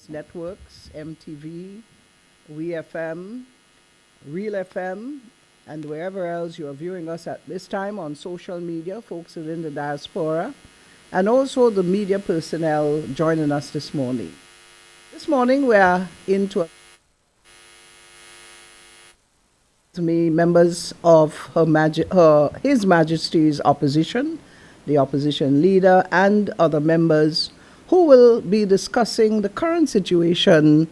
networks, MTV, WeFM, Real FM, and wherever else you are viewing us at this time on social media, folks within the diaspora, and also the media personnel joining us this morning. This morning we are into me members of His Majesty's opposition, the opposition leader, and other members who will be discussing the current situation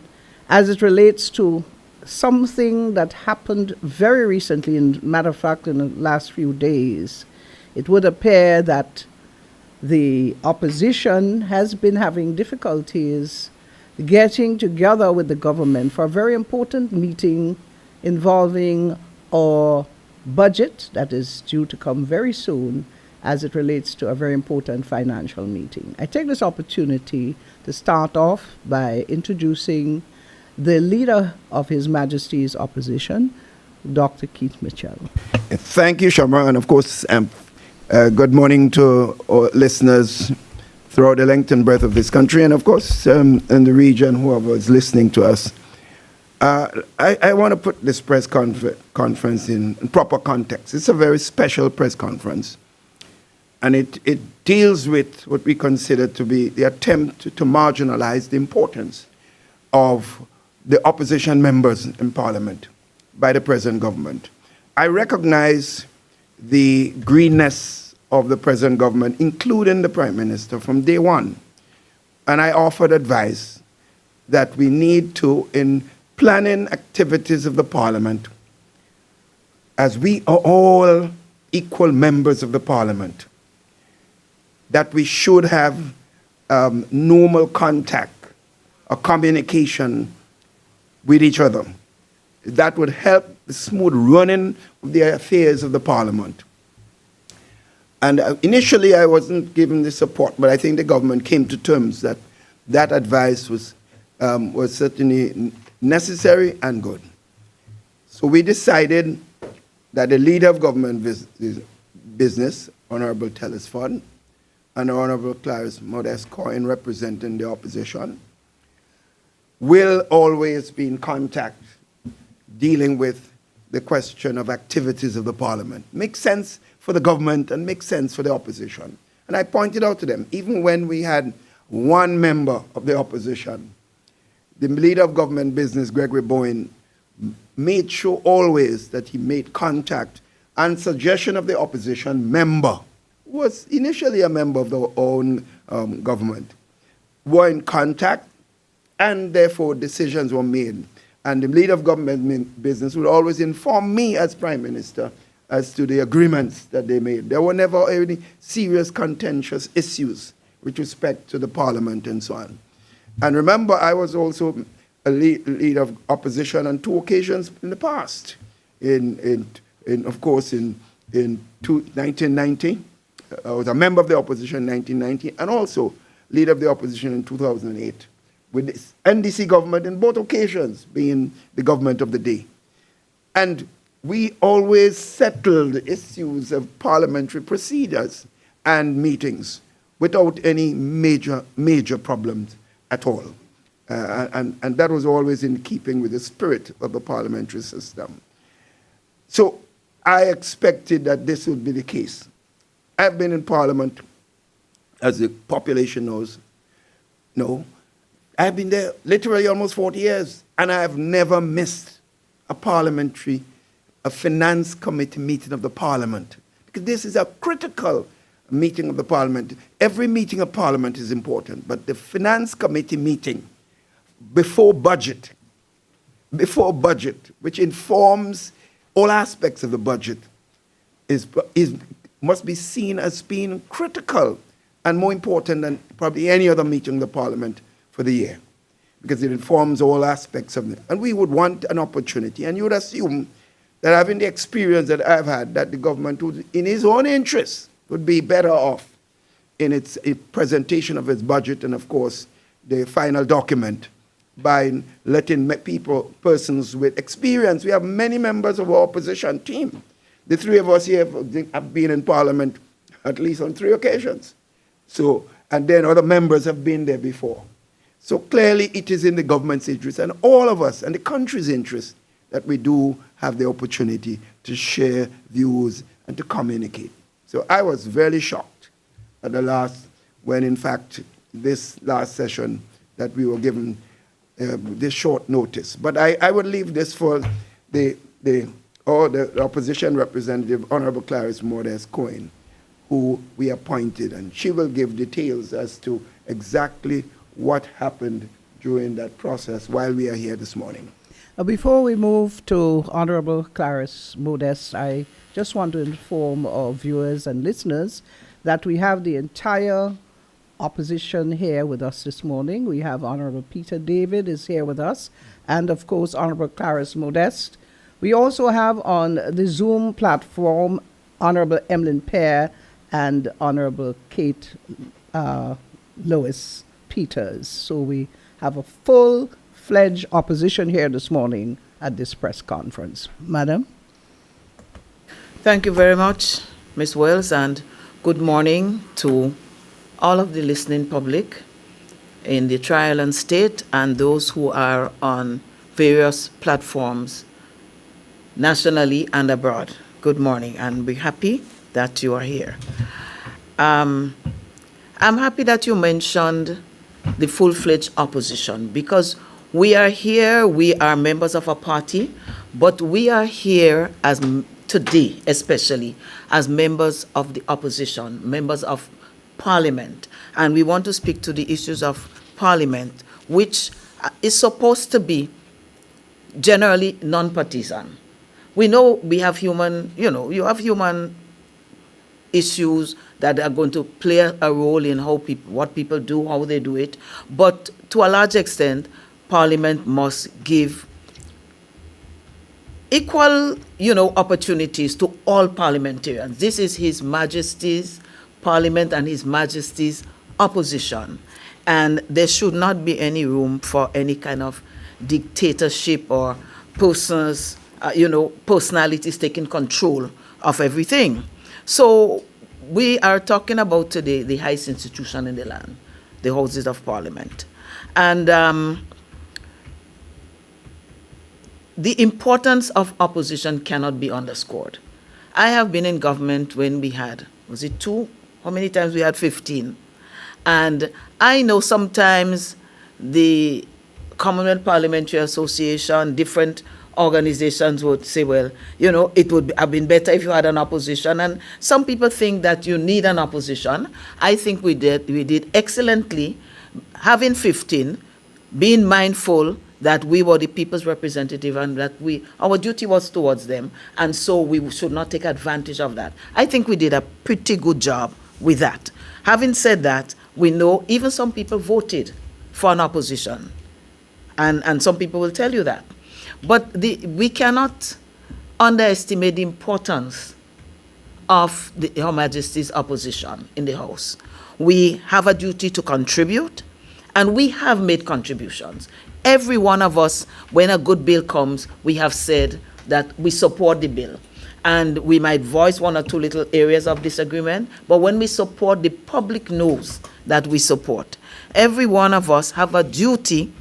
as it relates to something that happened very recently. In matter of fact, in the last few days, it would appear that the opposition has been having difficulties getting together with the government for a very important meeting involving our budget that is due to come very soon as it relates to a very important financial meeting. I take this opportunity to start off by introducing the leader of His Majesty's opposition, Dr. Keith Mitchell. Thank you, Shamra, and of course, good morning to all listeners throughout the length and breadth of this country, and of course, in the region, whoever is listening to us. I want to put this press conference in proper context. It's a very special press conference, and it deals with what we consider to be the attempt to marginalize the importance of the opposition members in Parliament by the present government. I recognize the greenness of the present government, including the Prime Minister, from day one. And I offered advice that we need to, in planning activities of the Parliament, as we are all equal members of the Parliament, that we should have normal contact or communication with each other. That would help the smooth running of the affairs of the Parliament. And initially I wasn't given the support, but I think the government came to terms that that advice was certainly necessary and good. So we decided that the leader of government business, Honorable Telesford, and Honorable Clarence Modest Coyne, representing the opposition, will always be in contact dealing with the question of activities of the Parliament. Makes sense for the government and makes sense for the opposition. And I pointed out to them, even when we had one member of the opposition, the leader of government business, Gregory Bowen, made sure always that he made contact and suggestion of the opposition member, who was initially a member of their own government, were in contact, and therefore decisions were made. And the leader of government business would always inform me as Prime Minister as to the agreements that they made. There were never any serious contentious issues with respect to the Parliament and so on. And remember, I was also a leader of opposition on two occasions in the past. Of course, in 1990, I was a member of the opposition in 1990, and also leader of the opposition in 2008, with the NDC government in both occasions being the government of the day. And we always settled issues of parliamentary procedures and meetings without any major problems at all. And that was always in keeping with the spirit of the parliamentary system. So I expected that this would be the case. I've been in Parliament, as the population knows, I've been there literally almost 40 years, and I have never missed a finance committee meeting of the Parliament. Because this is a critical meeting of the Parliament. Every meeting of Parliament is important, but the finance committee meeting before budget, which informs all aspects of the budget, must be seen as being critical and more important than probably any other meeting of the Parliament for the year, because it informs all aspects of it. And we would want an opportunity, and you would assume that having the experience that I've had, that the government would, in its own interest, would be better off in its presentation of its budget and, of course, the final document by letting persons with experience. We have many members of our opposition team. The three of us here have been in Parliament at least on 3 occasions. So, and then other members have been there before. So clearly it is in the government's interest and all of us and the country's interest that we do have the opportunity to share views and to communicate. So I was very shocked at the last, when in fact this last session that we were given this short notice. But I would leave this for the opposition representative, Honorable Clarice Modest Cohen, who we appointed, and she will give details as to exactly what happened during that process while we are here this morning. Before we move to Honorable Clarice Modest, I just want to inform our viewers and listeners that we have the entire opposition here with us this morning. We have Honorable Peter David is here with us, and of course Honorable Clarice Modest. We also have on the Zoom platform Honorable Emlyn Pear and Honorable Kate Lois Peters. So we have a full-fledged opposition here this morning at this press conference. Madam? Thank you very much, Ms. Wells, and good morning to all of the listening public in the Tri Island State and those who are on various platforms nationally and abroad. Good morning, and we're happy that you are here. I'm happy that you mentioned the full-fledged opposition, because we are here, we are members of a party, but we are here as today, especially as members of the opposition, members of Parliament, and we want to speak to the issues of Parliament, which is supposed to be generally non-partisan. We know we have human, you have human issues that are going to play a role in what people do, how they do it, but to a large extent, Parliament must give equal, opportunities to all parliamentarians. This is His Majesty's Parliament and His Majesty's opposition. And there should not be any room for any kind of dictatorship or persons, personalities taking control of everything. So we are talking about today the highest institution in the land, the Houses of Parliament. And the importance of opposition cannot be underscored. I have been in government when we had, was it 2? How many times we had 15? And I know sometimes the Commonwealth Parliamentary Association, different organizations would say, well, it would have been better if you had an opposition. And some people think that you need an opposition. I think we did excellently, having 15, being mindful that we were the people's representative and that our duty was towards them, and so we should not take advantage of that. I think we did a pretty good job with that. Having said that, we know even some people voted for an opposition, and some people will tell you that. But we cannot underestimate the importance of Her Majesty's opposition in the House. We have a duty to contribute, and we have made contributions. Every one of us, when a good bill comes, we have said that we support the bill. And we might voice one or two little areas of disagreement, but when we support, the public knows that we support. Every one of us have a duty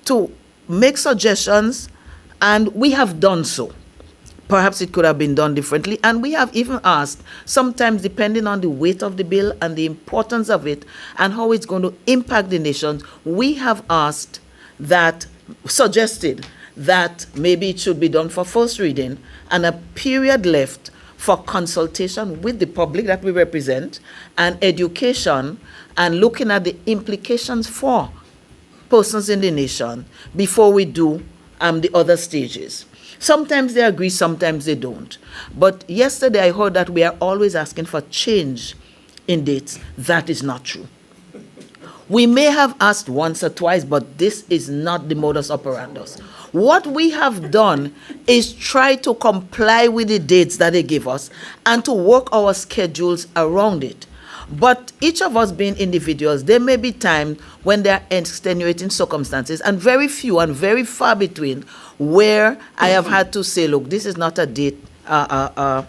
to make suggestions, and we have done so. Perhaps it could have been done differently, and we have even asked, sometimes depending on the weight of the bill and the importance of it and how it's going to impact the nation, we have suggested that maybe it should be done for first reading and a period left for consultation with the public that we represent and education and looking at the implications for persons in the nation before we do the other stages. Sometimes they agree, sometimes they don't. But yesterday I heard that we are always asking for change in dates. That is not true. We may have asked once or twice, but this is not the modus operandi. What we have done is try to comply with the dates that they give us and to work our schedules around it. But each of us being individuals, there may be times when there are extenuating circumstances, and very few and very far between, where I have had to say, look, this is not a date, a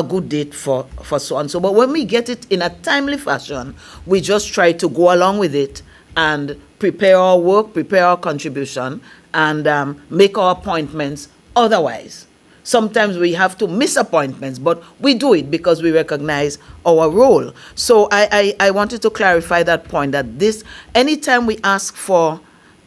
good date for so and so. But when we get it in a timely fashion, we just try to go along with it and prepare our work, prepare our contribution, and make our appointments otherwise. Sometimes we have to miss appointments, but we do it because we recognize our role. So I wanted to clarify that point, that this, anytime we ask for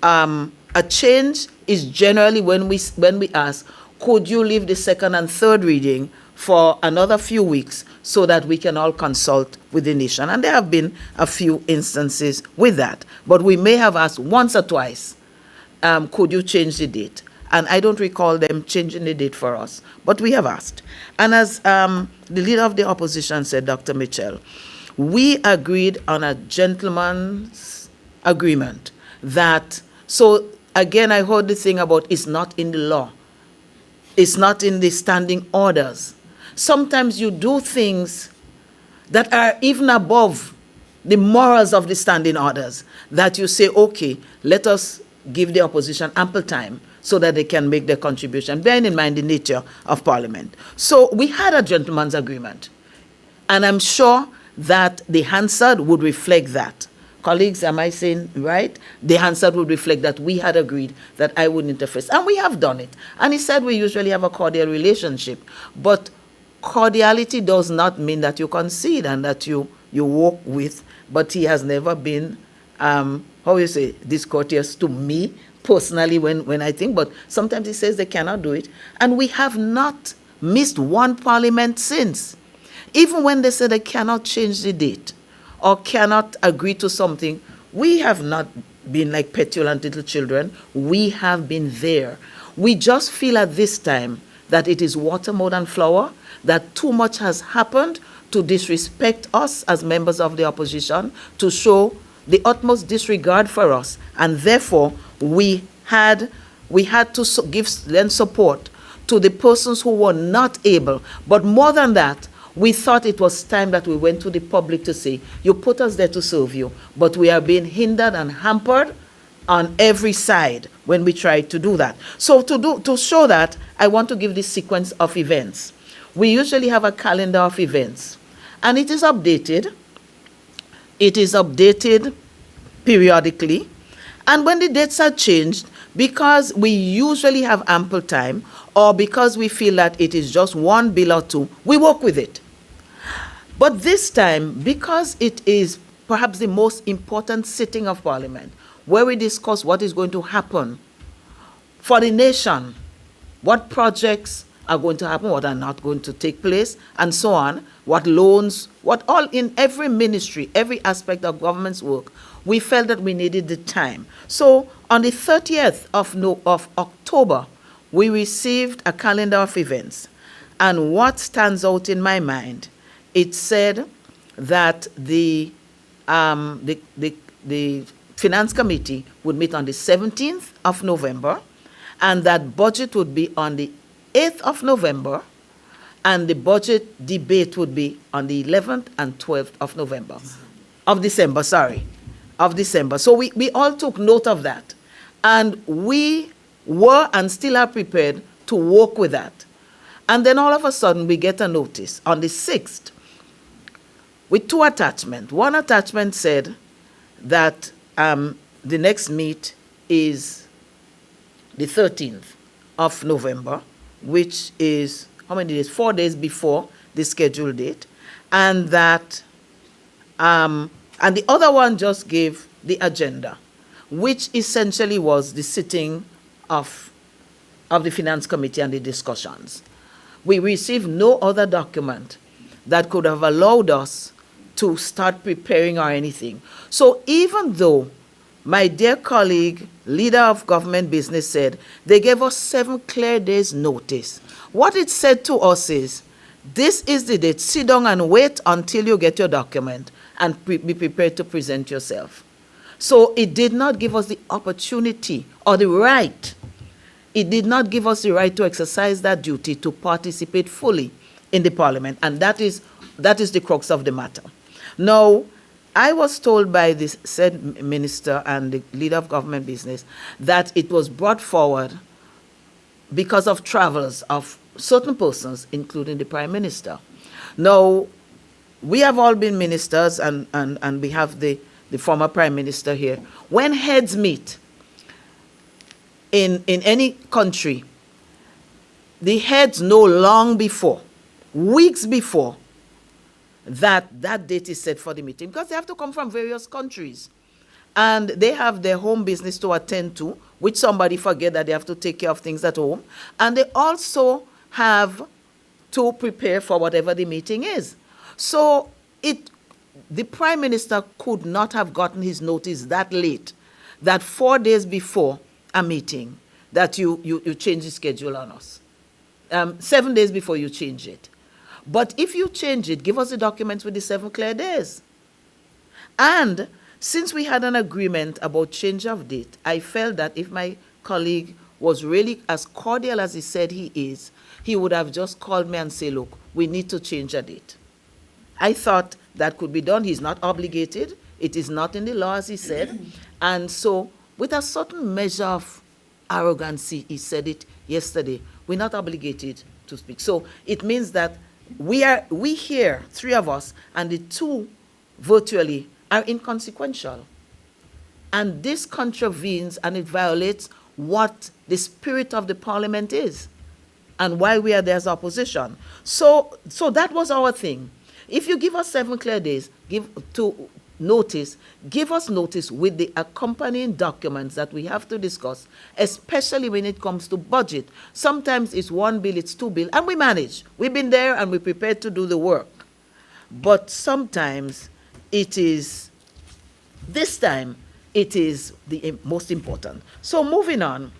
a change, is generally when we ask, could you leave the second and third reading for another few weeks so that we can all consult with the nation? And there have been a few instances with that. But we may have asked once or twice, could you change the date? And I don't recall them changing the date for us, but we have asked. And as the leader of the opposition said, Dr. Mitchell, we agreed on a gentleman's agreement that, so again, I heard the thing about it's not in the law. It's not in the standing orders. Sometimes you do things that are even above the morals of the standing orders, that you say, okay, let us give the opposition ample time so that they can make their contribution, bearing in mind the nature of Parliament. So we had a gentleman's agreement, and I'm sure that the Hansard would reflect that. Colleagues, am I saying right? The Hansard would reflect that we had agreed that I wouldn't interfere, and we have done it. And he said we usually have a cordial relationship, but cordiality does not mean that you concede and that you walk with, but he has never been, discourteous to me personally when I think, but sometimes he says they cannot do it. And we have not missed one parliament since. Even when they say they cannot change the date or cannot agree to something, we have not been like petulant little children. We have been there. We just feel at this time that it is water more than flour, that too much has happened to disrespect us as members of the opposition, to show the utmost disregard for us, and therefore we had to lend support to the persons who were not able. But more than that, we thought it was time that we went to the public to say, you put us there to serve you, but we are being hindered and hampered on every side when we tried to do that. So to show that, I want to give this sequence of events. We usually have a calendar of events, and it is updated. It is updated periodically. And when the dates are changed, because we usually have ample time, or because we feel that it is just one bill or two, we work with it. But this time, because it is perhaps the most important sitting of Parliament, where we discuss what is going to happen for the nation, what projects are going to happen, what are not going to take place, and so on, what loans, what all in every ministry, every aspect of government's work, we felt that we needed the time. So on the 30th of October, we received a calendar of events. And what stands out in my mind, it said that the Finance Committee would meet on the 17th of November, and that budget would be on the 8th of November, and the budget debate would be on the 11th and 12th of December. So we all took note of that. And we were and still are prepared to work with that. And then all of a sudden we get a notice on the 6th with two attachments. One attachment said that the next meet is the 13th of November, which is, how many days? 4 days before the scheduled date. And that, and the other one just gave the agenda, which essentially was the sitting of the Finance Committee and the discussions. We received no other document that could have allowed us to start preparing or anything. So even though my dear colleague, leader of government business, said they gave us 7 clear days notice, what it said to us is, this is the date, sit down and wait until you get your document and be prepared to present yourself. So it did not give us the opportunity or the right. It did not give us the right to exercise that duty to participate fully in the Parliament. And that is the crux of the matter. Now, I was told by the said minister and the leader of government business that it was brought forward because of travels of certain persons, including the Prime Minister. Now, we have all been ministers, and we have the the former Prime Minister here, when heads meet in any country, the heads know long before, weeks before, that date is set for the meeting, because they have to come from various countries. And they have their home business to attend to, which somebody forget that they have to take care of things at home. And they also have to prepare for whatever the meeting is. So the Prime Minister could not have gotten his notice that late, that 4 days before a meeting, that you change the schedule on us. 7 days before you change it. But if you change it, give us the documents with the 7 clear days. And since we had an agreement about change of date, I felt that if my colleague was really as cordial as he said he is, he would have just called me and say, look, we need to change a date. I thought that could be done. He's not obligated. It is not in the law, as he said. And so with a certain measure of arrogancy, he said it yesterday, we're not obligated to speak. So it means that we here, 3 of us, and the 2 virtually are inconsequential. And this contravenes and it violates what the spirit of the parliament is and why we are there as opposition. So that was our thing. If you give us 7 clear days, give us notice with the accompanying documents that we have to discuss, especially when it comes to budget. Sometimes it's 1 bill, it's 2 bills, and we manage. We've been there and we're prepared to do the work. But sometimes this time, it is the most important. So moving on,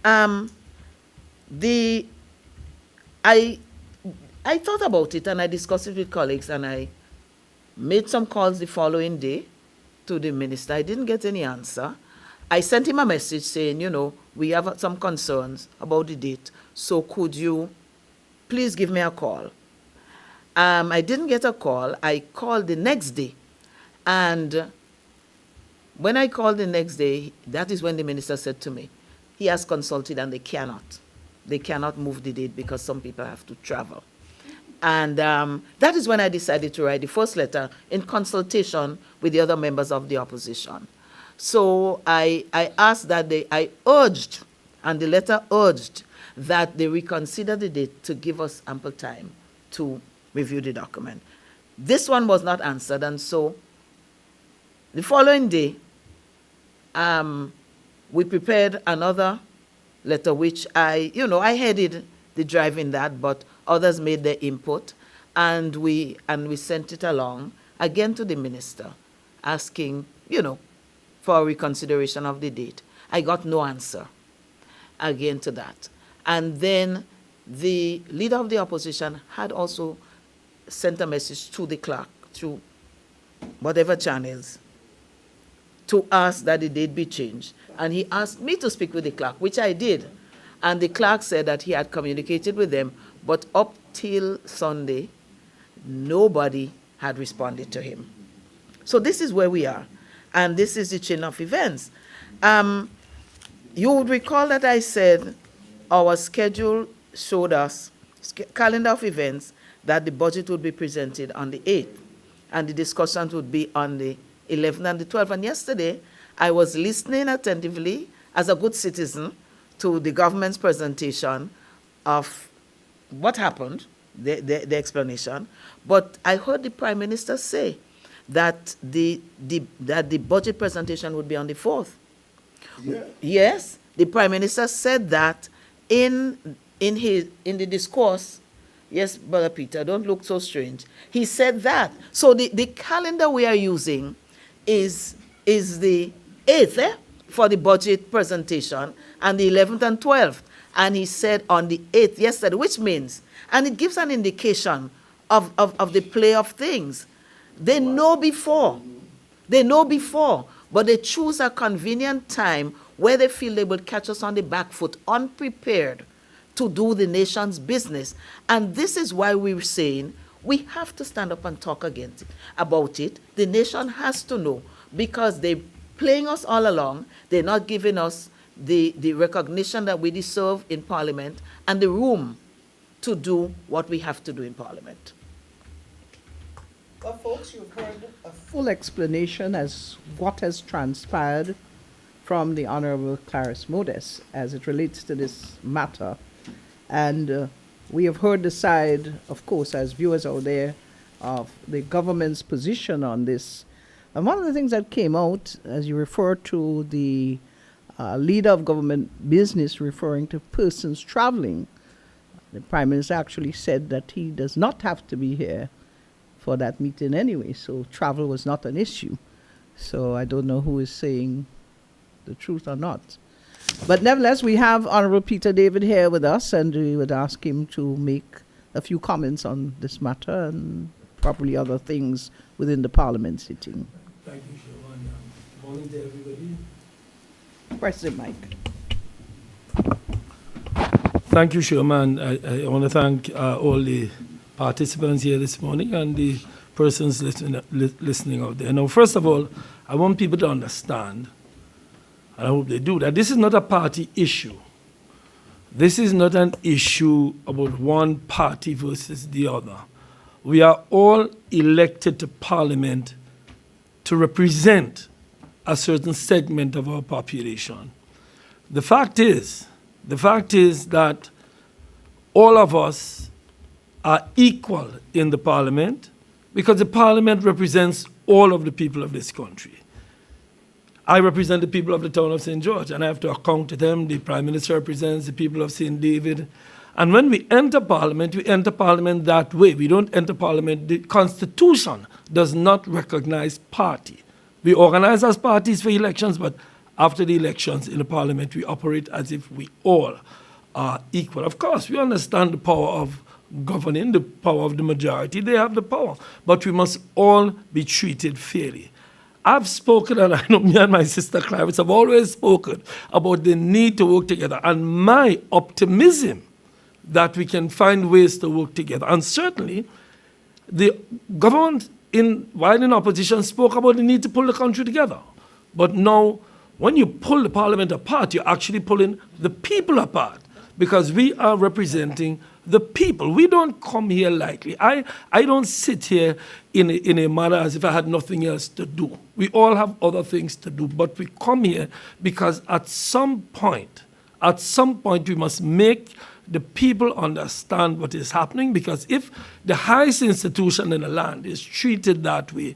I thought about it and I discussed it with colleagues and I made some calls the following day to the minister. I didn't get any answer. I sent him a message saying, we have some concerns about the date, so could you please give me a call? I didn't get a call. I called the next day, and when I called the next day, that is when the minister said to me, he has consulted and they cannot move the date because some people have to travel. And that is when I decided to write the first letter in consultation with the other members of the opposition. So I asked that I urged, and the letter urged, that they reconsider the date to give us ample time to review the document. This one was not answered, and so the following day, we prepared another letter, which I headed the drive in that, but others made their input, and we sent it along again to the minister, asking, for a reconsideration of the date. I got no answer again to that. And then the leader of the opposition had also sent a message to the clerk through whatever channels to ask that the date be changed. And he asked me to speak with the clerk, which I did. And the clerk said that he had communicated with them, but up till Sunday, nobody had responded to him. So this is where we are. And this is the chain of events. You would recall that I said our schedule showed us, calendar of events, that the budget would be presented on the 8th, and the discussions would be on the 11th and the 12th. And yesterday, I was listening attentively as a good citizen to the government's presentation of what happened, the explanation. But I heard the Prime Minister say that the budget presentation would be on the 4th. Yeah. Yes, the Prime Minister said that in the discourse. Yes, Brother Peter, don't look so strange. He said that. So the calendar we are using is the 8th for the budget presentation, and the 11th and 12th. And he said on the 8th yesterday, which means, and it gives an indication of the play of things. They know before, but they choose a convenient time where they feel they will catch us on the back foot, unprepared to do the nation's business. And this is why we're saying we have to stand up and talk about it. The nation has to know, because they're playing us all along. They're not giving us the recognition that we deserve in Parliament and the room to do what we have to do in Parliament. Well, folks, you've heard a full explanation as what has transpired from the Honorable Clarice Modest as it relates to this matter. And we have heard the side, of course, as viewers out there, of the government's position on this. And one of the things that came out, as you refer to the leader of government business referring to persons traveling, the Prime Minister actually said that he does not have to be here for that meeting anyway, so travel was not an issue. So I don't know who is saying the truth or not. But nevertheless, we have Honorable Peter David here with us, and we would ask him to make a few comments on this matter and probably other things within the Parliament sitting. Thank you, Siobhan. Good morning to everybody. Press the mic. Thank you, Sherman. I want to thank all the participants here this morning and the persons listening out there. Now, first of all, I want people to understand, and I hope they do, that this is not a party issue. This is not an issue about one party versus the other. We are all elected to Parliament to represent a certain segment of our population. The fact is that all of us are equal in the Parliament because the Parliament represents all of the people of this country. I represent the people of the town of St. George, and I have to account to them. The Prime Minister represents the people of St. David. And when we enter Parliament that way. We don't enter Parliament. The Constitution does not recognize party. We organize as parties for elections, but after the elections in the Parliament, we operate as if we all are equal. Of course, we understand the power of governing, the power of the majority. They have the power, but we must all be treated fairly. I've spoken, and I know me and my sister Clarice have always spoken about the need to work together and my optimism that we can find ways to work together. And certainly, the government, while in opposition, spoke about the need to pull the country together. But now, when you pull the Parliament apart, you're actually pulling the people apart because we are representing the people. We don't come here lightly. I don't sit here in a manner as if I had nothing else to do. We all have other things to do, but we come here because at some point, we must make the people understand what is happening, because if the highest institution in the land is treated that way,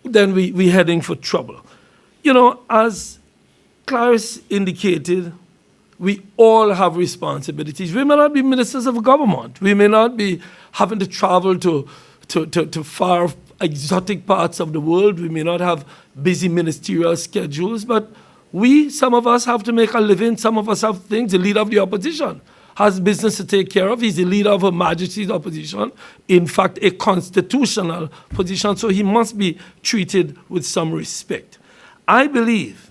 then we're heading for trouble. You know, as Clarice indicated, we all have responsibilities. We may not be ministers of government. We may not be having to travel to far exotic parts of the world. We may not have busy ministerial schedules, but some of us have to make a living. Some of us have things. The leader of the opposition has business to take care of. He's the leader of Her Majesty's opposition, in fact, a constitutional position, so he must be treated with some respect. I believe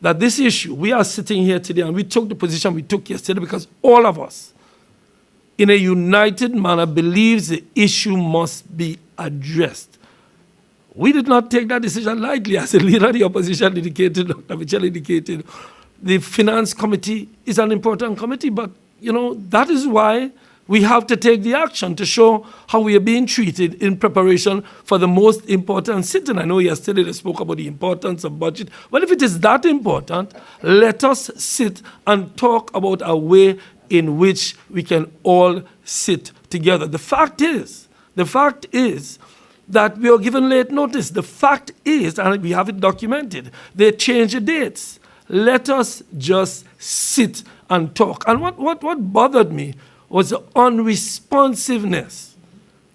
that this issue, we are sitting here today and we took the position we took yesterday because all of us, in a united manner, believes the issue must be addressed. We did not take that decision lightly. As the leader of the opposition indicated, Dr. Mitchell indicated, the Finance Committee is an important committee, but, you know, that is why we have to take the action to show how we are being treated in preparation for the most important sitting. I know yesterday they spoke about the importance of budget. Well, if it is that important, let us sit and talk about a way in which we can all sit together. The fact is that we are given late notice. The fact is, and we have it documented, they change the dates. Let us just sit and talk. And what bothered me was the unresponsiveness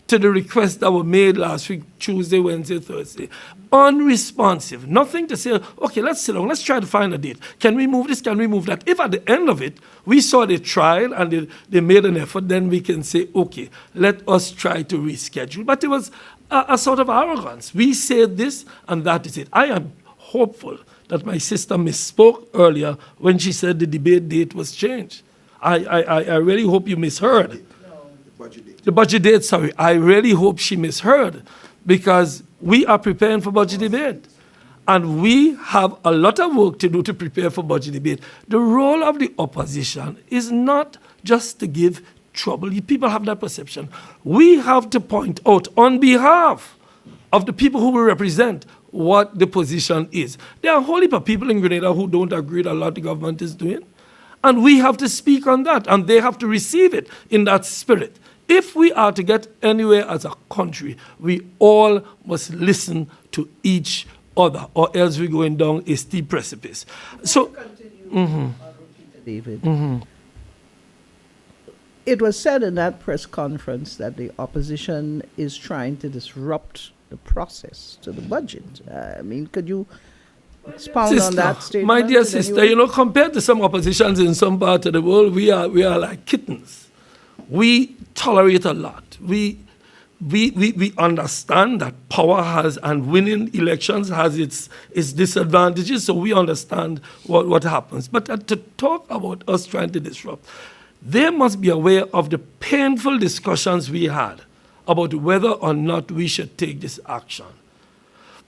to the requests that were made last week, Tuesday, Wednesday, Thursday. Unresponsive. Nothing to say, okay, let's sit down, let's try to find a date. Can we move this? Can we move that? If at the end of it, we saw they tried and they made an effort, then we can say, okay, let us try to reschedule. But it was a sort of arrogance. We said this and that is it. I am hopeful that my sister misspoke earlier when she said the debate date was changed. I really hope you misheard. The budget date, sorry. I really hope she misheard, because we are preparing for budget debate. And we have a lot of work to do to prepare for budget debate. The role of the opposition is not just to give trouble. People have that perception. We have to point out on behalf of the people who we represent what the position is. There are a whole heap of people in Grenada who don't agree with a lot the government is doing. And we have to speak on that, and they have to receive it in that spirit. If we are to get anywhere as a country, we all must listen to each other, or else we're going down a steep precipice. So, David. It was said in that press conference that the opposition is trying to disrupt the process to the budget. I mean, could you expound on that statement? My dear in any sister, way? compared to some oppositions in some part of the world, we are like kittens. We tolerate a lot. We understand that power has, and winning elections has its disadvantages, so we understand what happens. But to talk about us trying to disrupt, they must be aware of the painful discussions we had about whether or not we should take this action.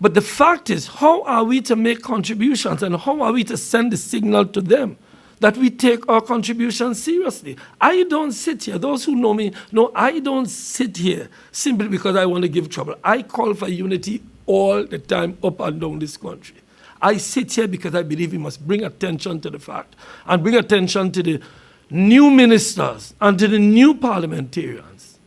But the fact is, how are we to make contributions, and how are we to send the signal to them that we take our contributions seriously? I don't sit here, those who know me know I don't sit here simply because I want to give trouble. I call for unity all the time up and down this country. I sit here because I believe we must bring attention to the fact, and bring attention to the new ministers and to the new parliamentarians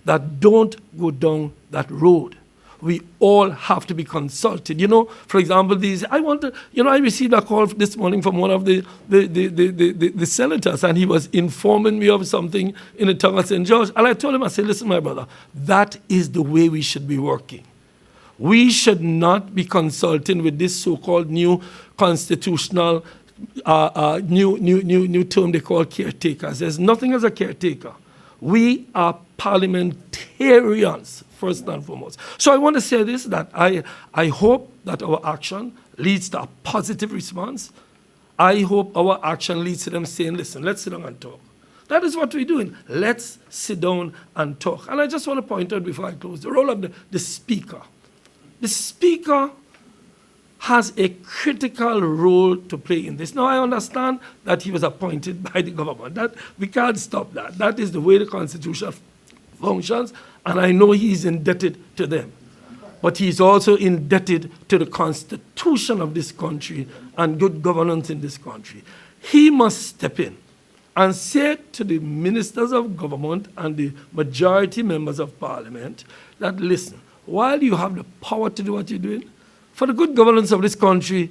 that don't go down that road. We all have to be consulted. For example, I received a call this morning from one of the senators, and he was informing me of something in the town of St. George. And I told him, I said, listen, my brother, that is the way we should be working. We should not be consulting with this so-called new constitutional new term they call caretakers. There's nothing as a caretaker. We are parliamentarians, first and foremost. So I want to say this, that I hope that our action leads to a positive response. I hope our action leads to them saying, listen, let's sit down and talk. That is what we're doing. Let's sit down and talk. And I just want to point out before I close, the role of the speaker. The speaker has a critical role to play in this. Now, I understand that he was appointed by the government. That we can't stop that. That is the way the Constitution functions, and I know he's indebted to them. But he's also indebted to the Constitution of this country and good governance in this country. He must step in and say to the ministers of government and the majority members of parliament that, listen, while you have the power to do what you're doing, for the good governance of this country,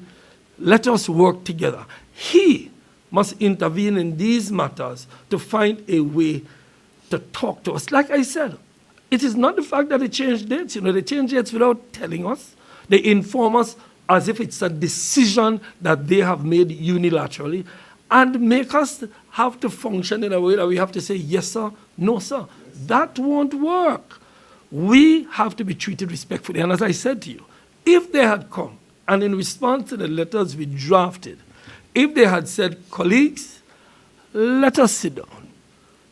let us work together. He must intervene in these matters to find a way to talk to us. Like I said, it is not the fact that they change dates. They change dates without telling us. They inform us as if it's a decision that they have made unilaterally, and make us have to function in a way that we have to say, yes, sir, no, sir. That won't work. We have to be treated respectfully. And as I said to you, if they had come and in response to the letters we drafted, if they had said, colleagues, let us sit down.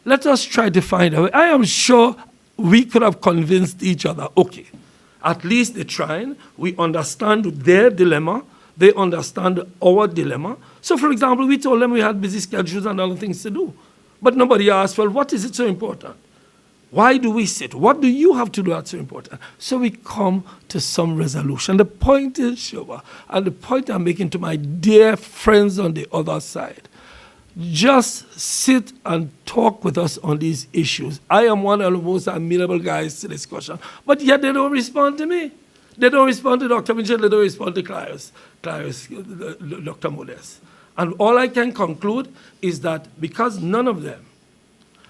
Let us try to find a way. I am sure we could have convinced each other, okay, at least they're trying. We understand their dilemma. They understand our dilemma. So, for example, we told them we had busy schedules and other things to do. But nobody asked, well, what is it so important? Why do we sit? What do you have to do that's so important? So we come to some resolution. The point is, Shoba, and the point I'm making to my dear friends on the other side, just sit and talk with us on these issues. I am one of the most amenable guys to discussion, but yet they don't respond to me. They don't respond to Dr. Mitchell, they don't respond to Dr. Modest. And all I can conclude is that because none of them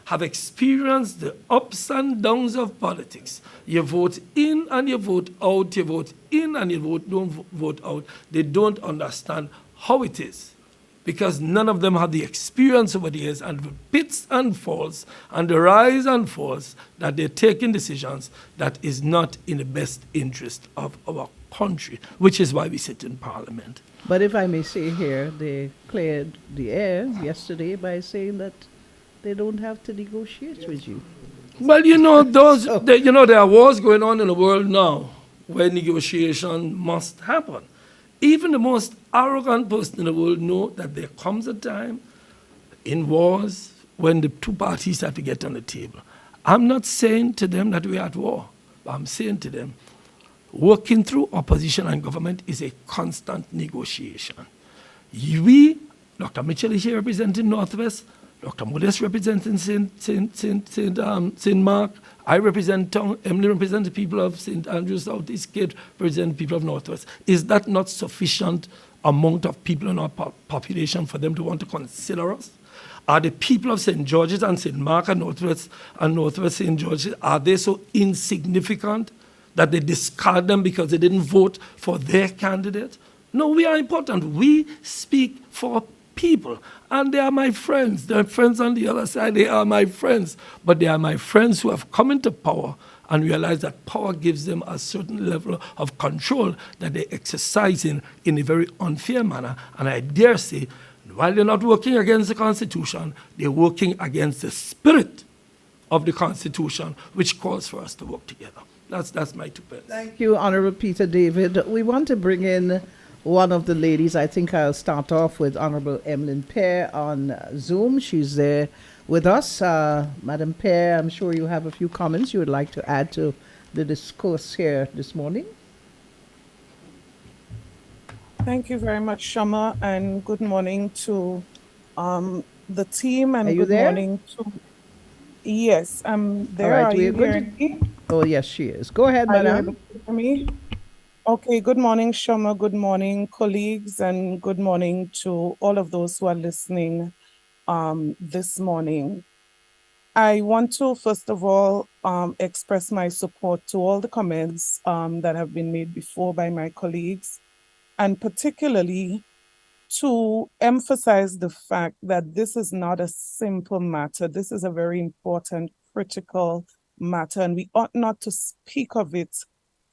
have experienced the ups and downs of politics. You vote in and you vote out, you vote in and you don't vote out. They don't understand how it is, because none of them have the experience over the years and the pits and falls and the rise and falls that they're taking decisions that is not in the best interest of our country, which is why we sit in Parliament. But if I may say here, they cleared the air yesterday by saying that they don't have to negotiate with you. Well, there are wars going on in the world now where negotiation must happen. Even the most arrogant person in the world know that there comes a time in wars when the two parties had to get on the table. I'm not saying to them that we're at war, but I'm saying to them, working through opposition and government is a constant negotiation. We, Dr. Mitchell is here representing Northwest, Dr. Modest representing St. Mark, I represent Tongue, Emily represents the people of St. Andrews, Southeast Cape, represent the people of Northwest. Is that not sufficient amount of people in our population for them to want to consider us? Are the people of St. George's and St. Mark and Northwest St. George's, are they so insignificant that they discard them because they didn't vote for their candidate? No, we are important. We speak for people, and they are my friends. They're friends on the other side. They are my friends, but they are my friends who have come into power and realize that power gives them a certain level of control that they exercise in a very unfair manner. And I dare say, while they're not working against the Constitution, they're working against the spirit of the Constitution, which calls for us to work together. That's my 2 pence. Thank you, Honorable Peter David. We want to bring in one of the ladies. I think I'll start off with Honorable Emlyn Pear on Zoom. She's there with us. Madam Pear, I'm sure you have a few comments you would like to add to the discourse here this morning. Thank you very much, Shama, and good morning to the team, and Are you good there? morning to... Yes, I'm there. All right, Are you we're hearing me? Oh, yes, she is. Go ahead, Are you madam. able to hear me? Okay, good morning, Shama. Good morning, colleagues, and good morning to all of those who are listening this morning. I want to, first of all, express my support to all the comments that have been made before by my colleagues, and particularly to emphasize the fact that this is not a simple matter. This is a very important, critical matter, and we ought not to speak of it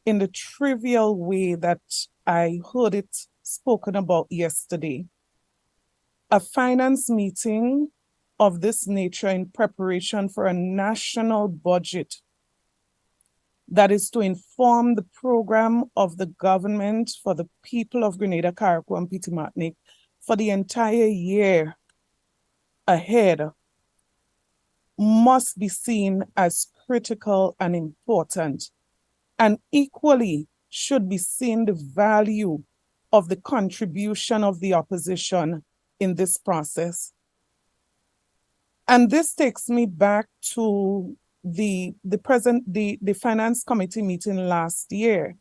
in the trivial way that I heard it spoken about yesterday. A finance meeting of this nature in preparation for a national budget that is to inform the program of the government for the people of Grenada, Carriacou, and Petit Martinique for the entire year ahead must be seen as critical and important, and equally should be seen the value of the contribution of the opposition in this process. And this takes me back to the finance committee meeting last year,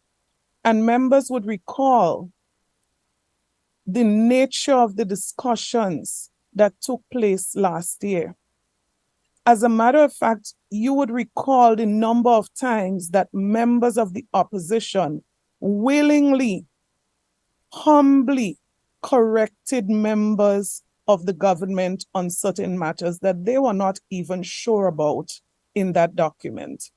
and members would recall the nature of the discussions that took place last year. As a matter of fact, you would recall the number of times that members of the opposition willingly, humbly corrected members of the government on certain matters that they were not even sure about in that document.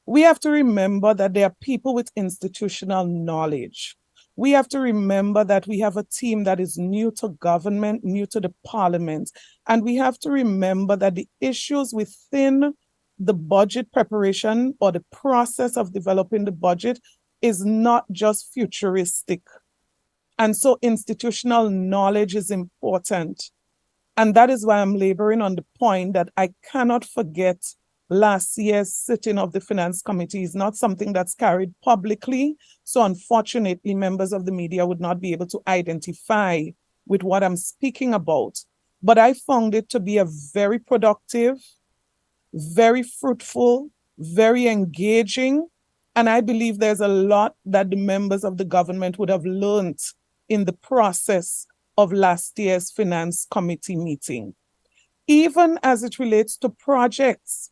We have to remember that there are people with institutional knowledge. We have to remember that we have a team that is new to government, new to the parliament, and we have to remember that the issues within the budget preparation or the process of developing the budget is not just futuristic. And so institutional knowledge is important. And that is why I'm laboring on the point that I cannot forget last year's sitting of the Finance Committee is not something that's carried publicly. So unfortunately, members of the media would not be able to identify with what I'm speaking about. But I found it to be a very productive, very fruitful, very engaging, and I believe there's a lot that the members of the government would have learned in the process of last year's Finance Committee meeting. Even as it relates to projects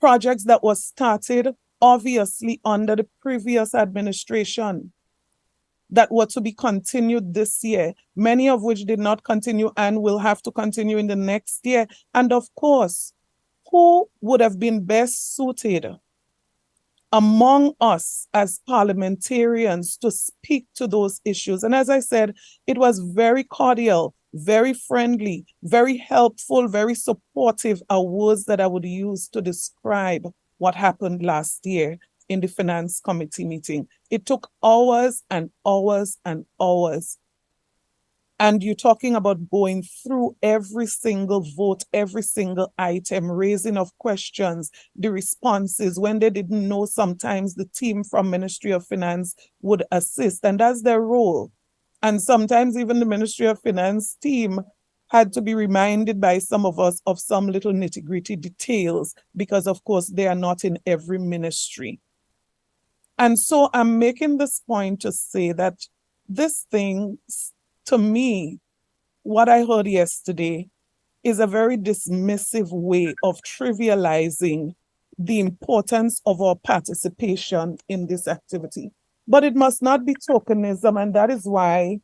that were started obviously under the previous administration that were to be continued this year, many of which did not continue and will have to continue in the next year. And of course, who would have been best suited among us as parliamentarians to speak to those issues? And as I said, it was very cordial, very friendly, very helpful, very supportive are words that I would use to describe what happened last year in the Finance Committee meeting. It took hours and hours and hours. And you're talking about going through every single vote, every single item, raising of questions, the responses. When they didn't know, sometimes the team from Ministry of Finance would assist, and that's their role. And sometimes even the Ministry of Finance team had to be reminded by some of us of some little nitty-gritty details, because of course they are not in every ministry. And so I'm making this point to say that this thing, to me, what I heard yesterday is a very dismissive way of trivializing the importance of our participation in this activity. But it must not be tokenism, and that is why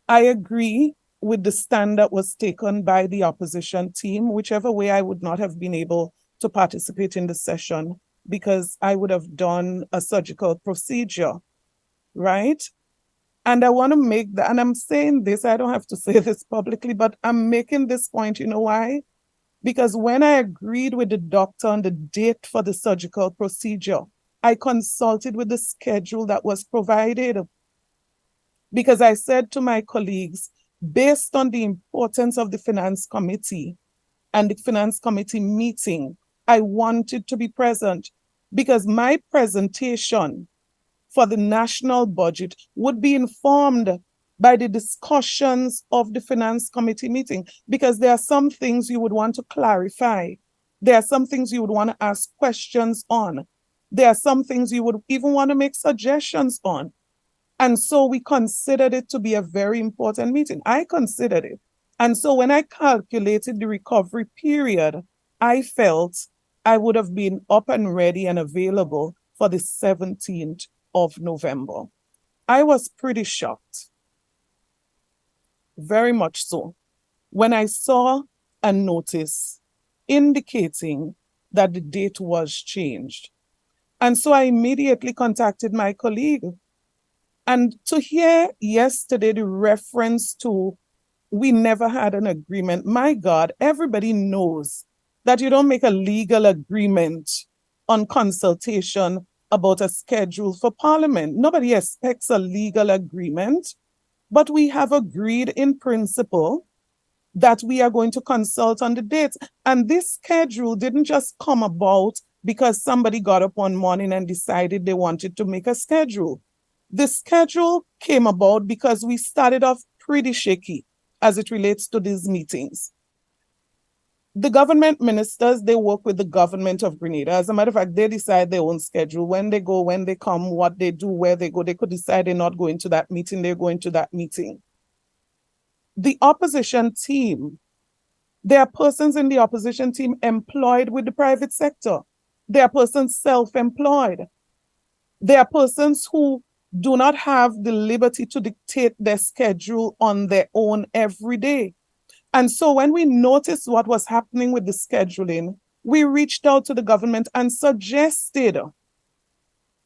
I agree with the stand that was taken by the opposition team, whichever way I would not have been able to participate in the session because I would have done a surgical procedure, right? And I want to make that, and I'm saying this, I don't have to say this publicly, but I'm making this point, you know why? Because when I agreed with the doctor on the date for the surgical procedure, I consulted with the schedule that was provided. Because I said to my colleagues, based on the importance of the Finance Committee and the Finance Committee meeting, I wanted to be present because my presentation for the national budget would be informed by the discussions of the Finance Committee meeting, because there are some things you would want to clarify. There are some things you would want to ask questions on. There are some things you would even want to make suggestions on. And so we considered it to be a very important meeting. I considered it. And so when I calculated the recovery period, I felt I would have been up and ready and available for the 17th of November. I was pretty shocked, very much so, when I saw a notice indicating that the date was changed. And so I immediately contacted my colleague. And to hear yesterday the reference to we never had an agreement, my God, everybody knows that you don't make a legal agreement on consultation about a schedule for Parliament. Nobody expects a legal agreement, but we have agreed in principle that we are going to consult on the dates. And this schedule didn't just come about because somebody got up one morning and decided they wanted to make a schedule. The schedule came about because we started off pretty shaky as it relates to these meetings. The government ministers, they work with the government of Grenada. As a matter of fact, they decide their own schedule, when they go, when they come, what they do, where they go. They could decide they're not going to that meeting, they're going to that meeting. The opposition team, there are persons in the opposition team employed with the private sector. There are persons self-employed. There are persons who do not have the liberty to dictate their schedule on their own every day. And so when we noticed what was happening with the scheduling, we reached out to the government and suggested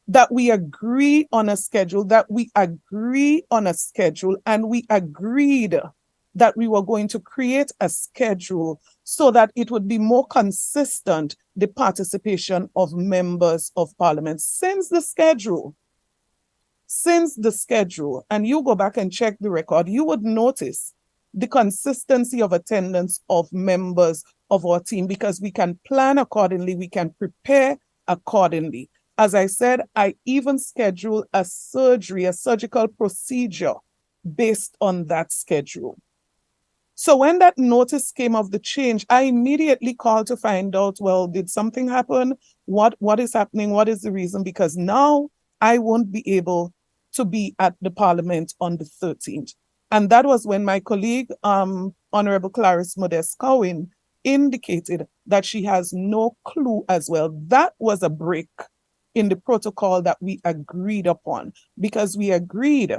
that we agree on a schedule, and we agreed that we were going to create a schedule so that it would be more consistent, the participation of members of Parliament. Since the schedule, and you go back and check the record, you would notice the consistency of attendance of members of our team, because we can plan accordingly, we can prepare accordingly. As I said, I even scheduled a surgical procedure based on that schedule. So when that notice came of the change, I immediately called to find out, well, did something happen? What is happening? What is the reason? Because now I won't be able to be at the Parliament on the 13th. And that was when my colleague, Honorable Clarice Modeste-Cowan, indicated that she has no clue as well. That was a break in the protocol that we agreed upon, because we agreed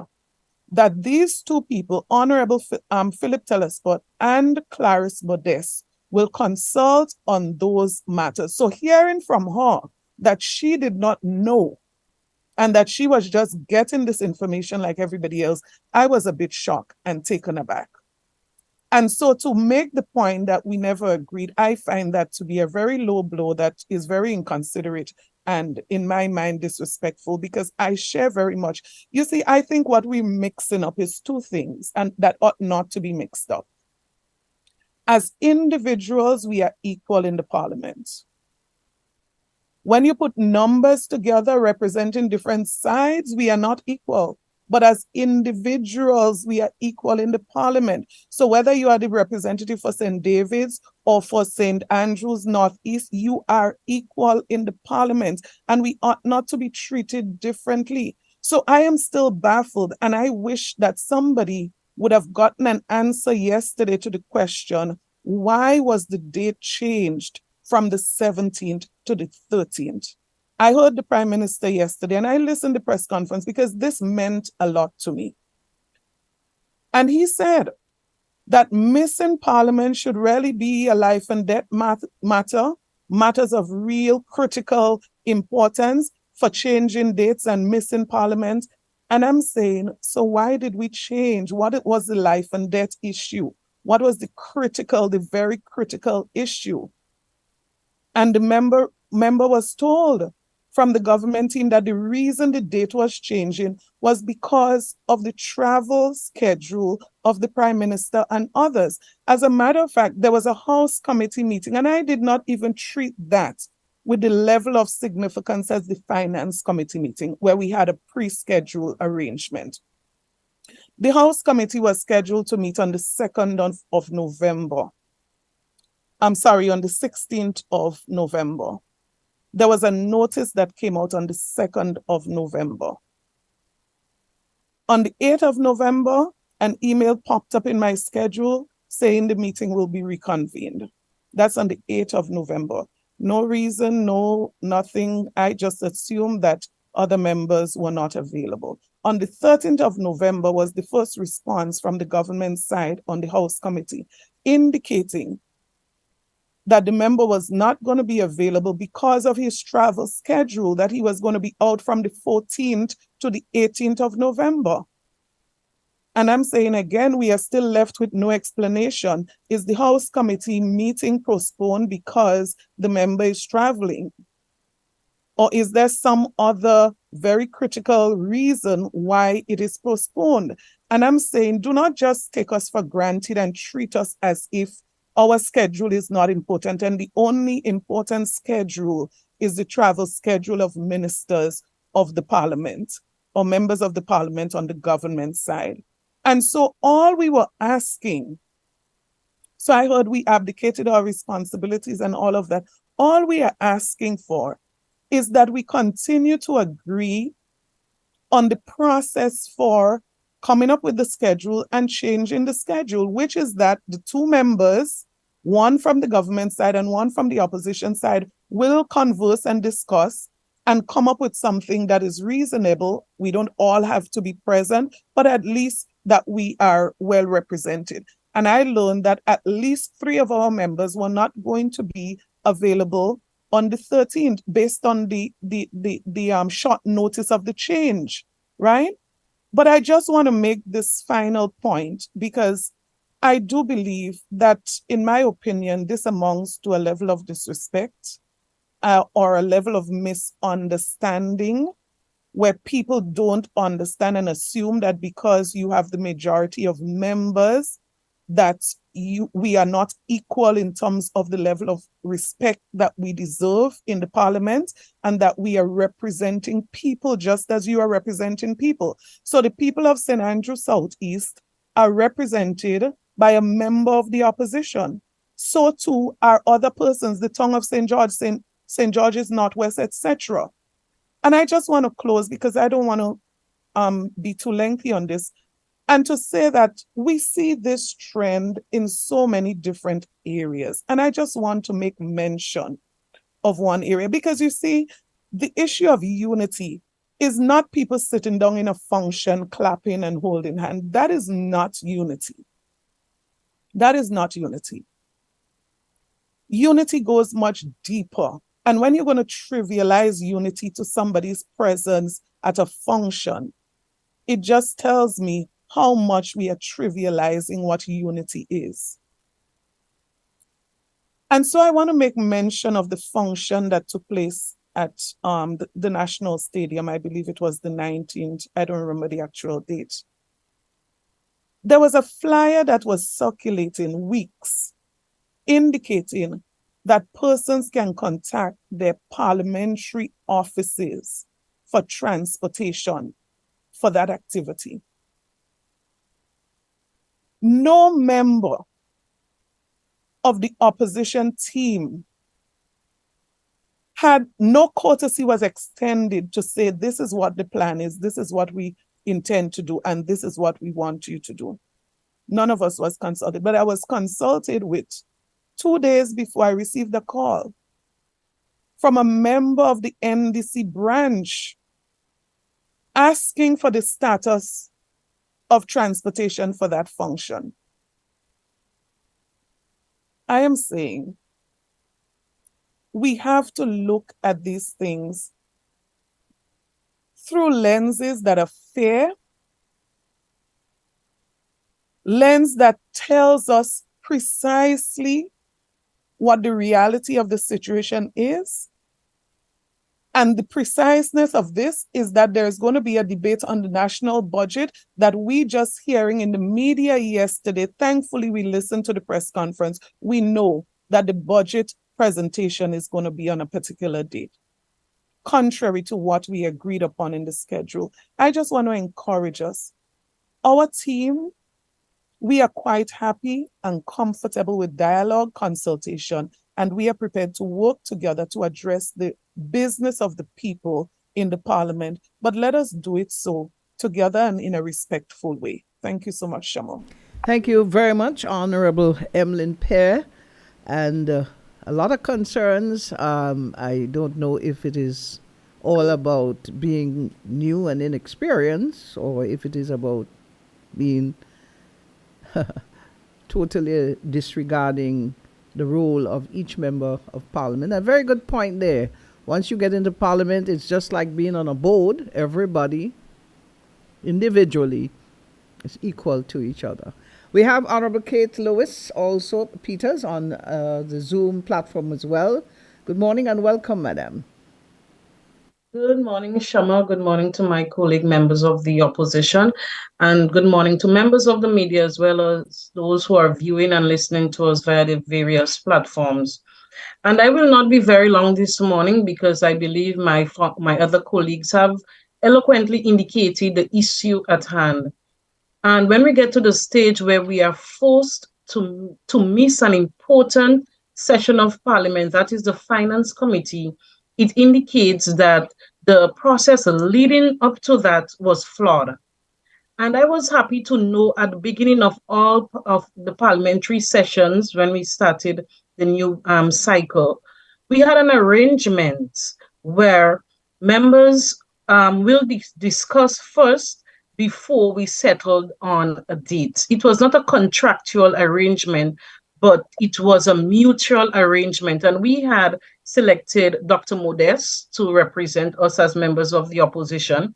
that these two people, Honorable Philip Telespot and Clarice Modeste, will consult on those matters. So hearing from her that she did not know and that she was just getting this information like everybody else, I was a bit shocked and taken aback. And so to make the point that we never agreed, I find that to be a very low blow that is very inconsiderate and in my mind disrespectful, because I share very much. You see, I think what we're mixing up is two things, and that ought not to be mixed up. As individuals, we are equal in the parliament. When you put numbers together representing different sides, we are not equal. But as individuals, we are equal in the parliament. So whether you are the representative for St. David's or for St. Andrews Northeast, you are equal in the parliament, and we ought not to be treated differently. So I am still baffled, and I wish that somebody would have gotten an answer yesterday to the question, why was the date changed from the 17th to the 13th? I heard the Prime Minister yesterday, and I listened to the press conference because this meant a lot to me. And he said that missing Parliament should really be a life and death matter, matters of real critical importance for changing dates and missing Parliament. And I'm saying, so why did we change? What was the life and death issue? What was the very critical issue? And the member was told from the government team that the reason the date was changing was because of the travel schedule of the Prime Minister and others. As a matter of fact, there was a House committee meeting, and I did not even treat that with the level of significance as the Finance Committee meeting, where we had a pre-scheduled arrangement. The House committee was scheduled to meet on the 2nd of November. I'm sorry, on the 16th of November. There was a notice that came out on the 2nd of November. On the 8th of November, an email popped up in my schedule saying the meeting will be reconvened. That's on the 8th of November. No reason, no nothing. I just assumed that other members were not available. On the 13th of November was the first response from the government side on the House committee, indicating that the member was not going to be available because of his travel schedule, that he was going to be out from the 14th to the 18th of November. And I'm saying again, we are still left with no explanation. Is the House committee meeting postponed because the member is traveling? Or is there some other very critical reason why it is postponed? And I'm saying, do not just take us for granted and treat us as if our schedule is not important, and the only important schedule is the travel schedule of ministers of the parliament or members of the parliament on the government side. And so all we were asking, so I heard we abdicated our responsibilities and all of that. All we are asking for is that we continue to agree on the process for coming up with the schedule and changing the schedule, which is that the two members, one from the government side and one from the opposition side, will converse and discuss and come up with something that is reasonable. We don't all have to be present, but at least that we are well represented. And I learned that at least 3 of our members were not going to be available on the 13th based on the short notice of the change, right? But I just want to make this final point, because I do believe that, in my opinion, this amounts to a level of disrespect or a level of misunderstanding, where people don't understand and assume that because you have the majority of members, that we are not equal in terms of the level of respect that we deserve in the parliament, and that we are representing people just as you are representing people. So the people of St. Andrews Southeast are represented by a member of the opposition. So too are other persons, the tongue of St. George, St. George's Northwest, etc. And I just want to close, because I don't want to be too lengthy on this, and to say that we see this trend in so many different areas. And I just want to make mention of one area, because you see, the issue of unity is not people sitting down in a function, clapping and holding hands. That is not unity. That is not unity. Unity goes much deeper. And when you're going to trivialize unity to somebody's presence at a function, it just tells me how much we are trivializing what unity is. And so I want to make mention of the function that took place at the National Stadium. I believe it was the 19th. I don't remember the actual date. There was a flyer that was circulating weeks indicating that persons can contact their parliamentary offices for transportation for that activity. No member of the opposition team had, no courtesy was extended to say, this is what the plan is, this is what we intend to do, and this is what we want you to do. None of us was consulted, but I was consulted with 2 days before I received a call from a member of the NDC branch asking for the status of transportation for that function. I am saying we have to look at these things through lenses that are fair, lens that tells us precisely what the reality of the situation is. And the preciseness of this is that there's going to be a debate on the national budget that we just hearing in the media yesterday. Thankfully, we listened to the press conference. We know that the budget presentation is going to be on a particular date, contrary to what we agreed upon in the schedule. I just want to encourage us. Our team, we are quite happy and comfortable with dialogue, consultation, and we are prepared to work together to address the business of the people in the parliament. But let us do it so together and in a respectful way. Thank you so much, Shamo. Thank you very much, Honorable Emlyn Pear. And a lot of concerns. I don't know if it is all about being new and inexperienced, or if it is about being totally disregarding the role of each member of parliament. A very good point there. Once you get into parliament, it's just like being on a board. Everybody individually is equal to each other. We have Honorable Kate Lewis, also Peters, on the Zoom platform as well. Good morning and welcome, Madam. Good morning, Shama. Good morning to my colleague members of the opposition, and good morning to members of the media as well as those who are viewing and listening to us via the various platforms. And I will not be very long this morning because I believe my other colleagues have eloquently indicated the issue at hand. And when we get to the stage where we are forced to miss an important session of Parliament, that is the Finance Committee, it indicates that the process leading up to that was flawed. And I was happy to know at the beginning of all of the parliamentary sessions, when we started the new cycle, we had an arrangement where members will discuss first before we settled on a date. It was not a contractual arrangement, but it was a mutual arrangement. And we had selected Dr. Modest to represent us as members of the opposition,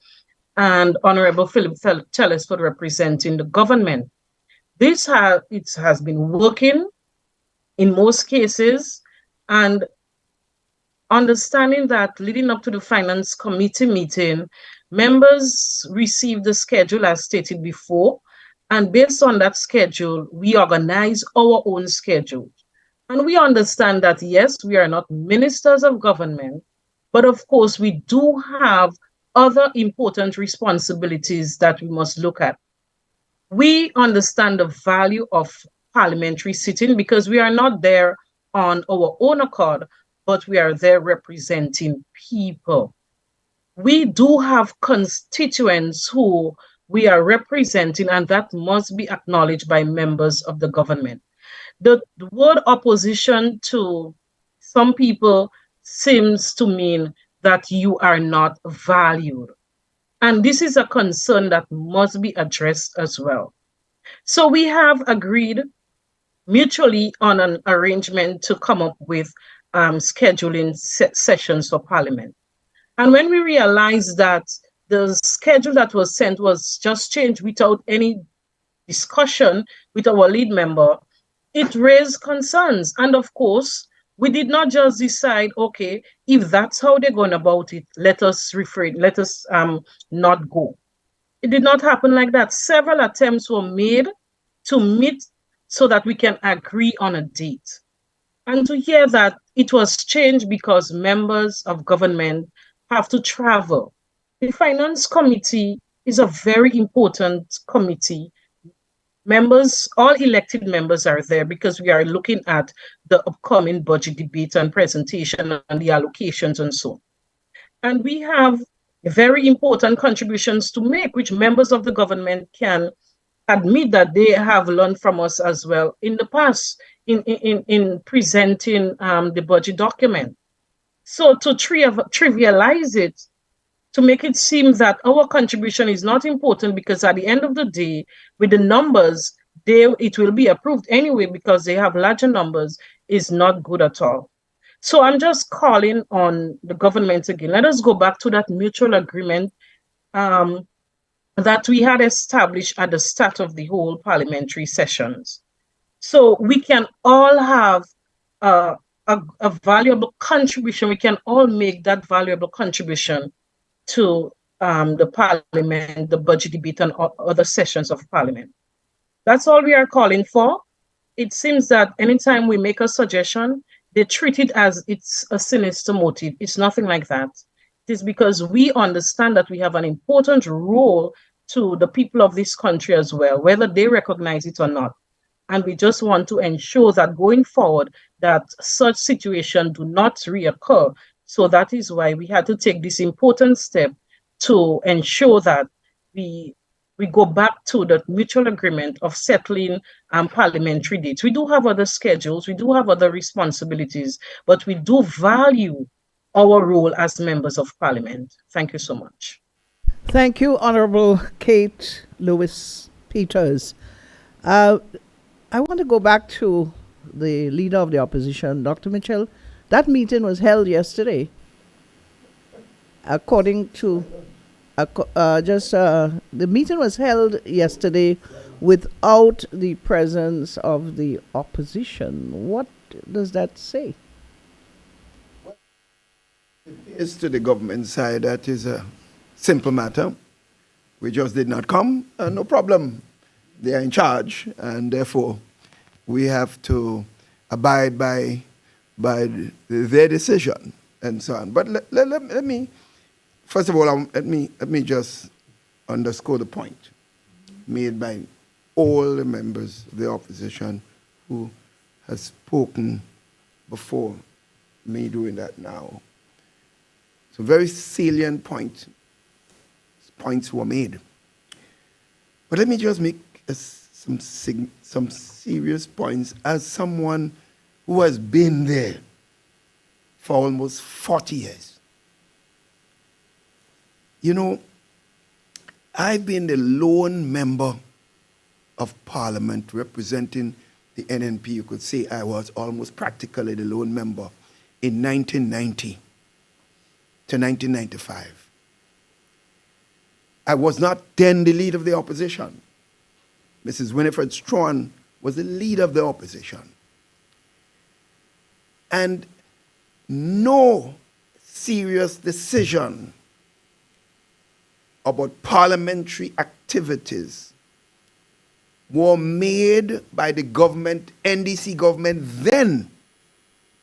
and Honorable Philip Telesford representing the government. It has been working in most cases, and understanding that leading up to the Finance Committee meeting, members received the schedule as stated before, and based on that schedule, we organize our own schedule. And we understand that, yes, we are not ministers of government, but of course, we do have other important responsibilities that we must look at. We understand the value of parliamentary sitting because we are not there on our own accord, but we are there representing people. We do have constituents who we are representing, and that must be acknowledged by members of the government. The word opposition to some people seems to mean that you are not valued. And this is a concern that must be addressed as well. So we have agreed mutually on an arrangement to come up with scheduling sessions for Parliament. And when we realized that the schedule that was sent was just changed without any discussion with our lead member, it raised concerns. And of course, We did not just decide, okay, if that's how they're going about it, let us refrain, let us not go. It did not happen like that. Several attempts were made to meet so that we can agree on a date. And to hear that it was changed because members of government have to travel. The Finance Committee is a very important committee. Members, all elected members are there because we are looking at the upcoming budget debate and presentation and the allocations and so on. And we have very important contributions to make, which members of the government can admit that they have learned from us as well in the past in presenting the budget document. So to trivialize it, to make it seem that our contribution is not important because at the end of the day, with the numbers, it will be approved anyway because they have larger numbers, is not good at all. So I'm just calling on the government again. Let us go back to that mutual agreement that we had established at the start of the whole parliamentary sessions. So we can all have a valuable contribution. We can all make that valuable contribution to the parliament, the budget debate, and other sessions of parliament. That's all we are calling for. It seems that anytime we make a suggestion, they treat it as it's a sinister motive. It's nothing like that. It is because we understand that we have an important role to the people of this country as well, whether they recognize it or not. And we just want to ensure that going forward, that such situations do not reoccur. So that is why we had to take this important step to ensure that we go back to the mutual agreement of settling parliamentary dates. We do have other schedules, we do have other responsibilities, but we do value our role as members of parliament. Thank you so much. Thank you, Honorable Kate Lewis Peters. I want to go back to the leader of the opposition, Dr. Mitchell. That meeting was held yesterday. According to the meeting was held yesterday without the presence of the opposition. What does that say? It's to the government side that is a simple matter. We just did not come, no problem. They are in charge, and therefore we have to abide by their decision and so on. But let me, first of all, let me just underscore the point made by all the members of the opposition who has spoken before me doing that now. So very salient points were made. But let me just make some serious points as someone who has been there for almost 40 years. You know, I've been the lone member of parliament representing the NNP. You could say I was almost practically the lone member in 1990 to 1995. I was not then the leader of the opposition. Mrs. Winifred Strawn was the leader of the opposition. And no serious decision about parliamentary activities were made by the government, NDC government then,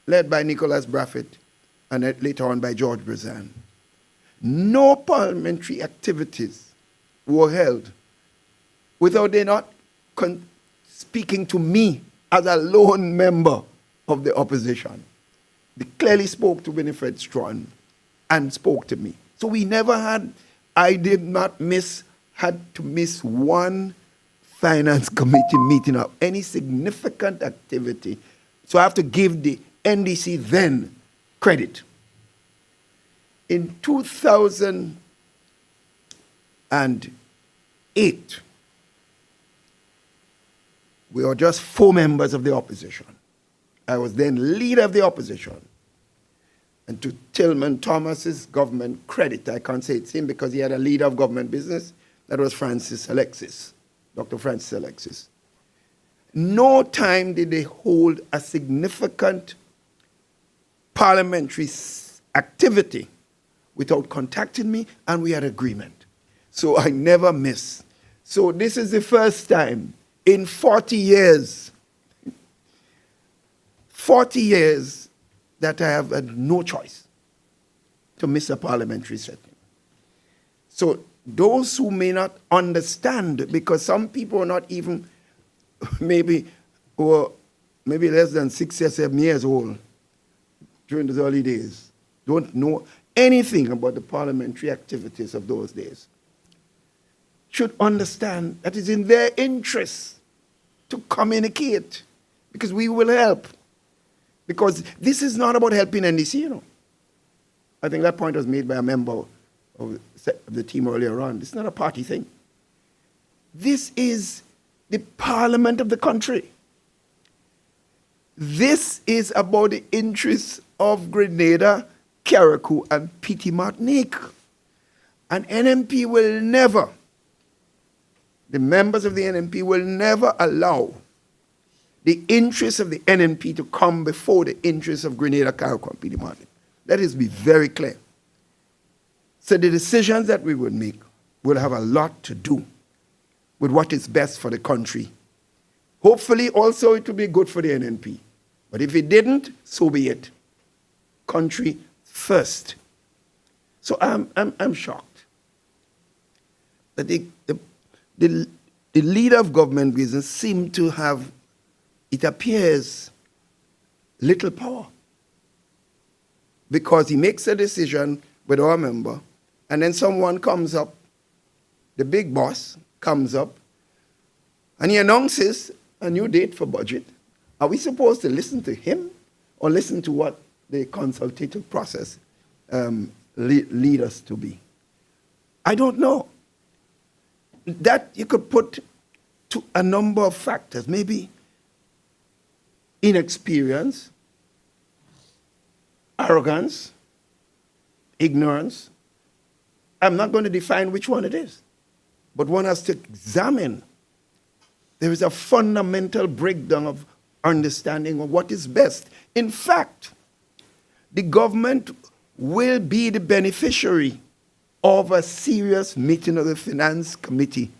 led by Nicholas Brafitt and later on by George Brazan. No parliamentary activities were held without they not speaking to me as a lone member of the opposition. They clearly spoke to Winifred Strawn and spoke to me. So we never had, I did not had to miss one finance committee meeting of any significant activity. So I have to give the NDC then credit. In 2008, we were just 4 members of the opposition. I was then leader of the opposition. And to Tillman Thomas's government credit, I can't say it's him because he had a leader of government business, that was Francis Alexis, Dr. Francis Alexis. No time did they hold a significant parliamentary activity without contacting me, and we had agreement. So I never miss. So this is the first time in 40 years that I have had no choice to miss a parliamentary sitting. So those who may not understand, because some people are not even maybe less than 6 or 7 years old during those early days, don't know anything about the parliamentary activities of those days, should understand that it's in their interest to communicate, because we will help. Because this is not about helping NDC, you know. I think that point was made by a member of the team earlier on. This is not a party thing. This is the parliament of the country. This is about the interests of Grenada, Carriacou, and Petit Martinique. And NMP will never, the members of the NMP will never allow the interests of the NMP to come before the interests of Grenada, Carriacou, and Petit Martinique. Let us be very clear. So the decisions that we would make will have a lot to do with what is best for the country. Hopefully also it will be good for the NNP. But if it didn't, so be it. Country first. So I'm shocked that the leader of government business seemed to have, it appears, little power. Because he makes a decision with our member, and then someone comes up, the big boss comes up, and he announces a new date for budget. Are we supposed to listen to him or listen to what the consultative process lead us to be? I don't know. That you could put to a number of factors, maybe inexperience, arrogance, ignorance. I'm not going to define which one it is, but one has to examine. There is a fundamental breakdown of understanding of what is best. In fact, the government will be the beneficiary of a serious meeting of the Finance Committee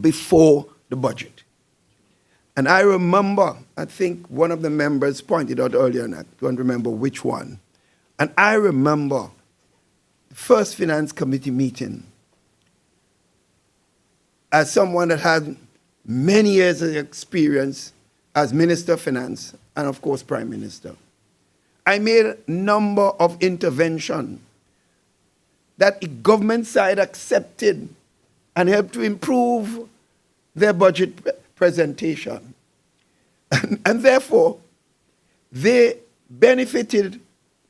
before the budget. And I remember, I think one of the members pointed out earlier, and I don't remember which one, and I remember the first Finance Committee meeting as someone that had many years of experience as Minister of Finance and, of course, Prime Minister. I made a number of interventions that the government side accepted and helped to improve their budget presentation. And therefore, they benefited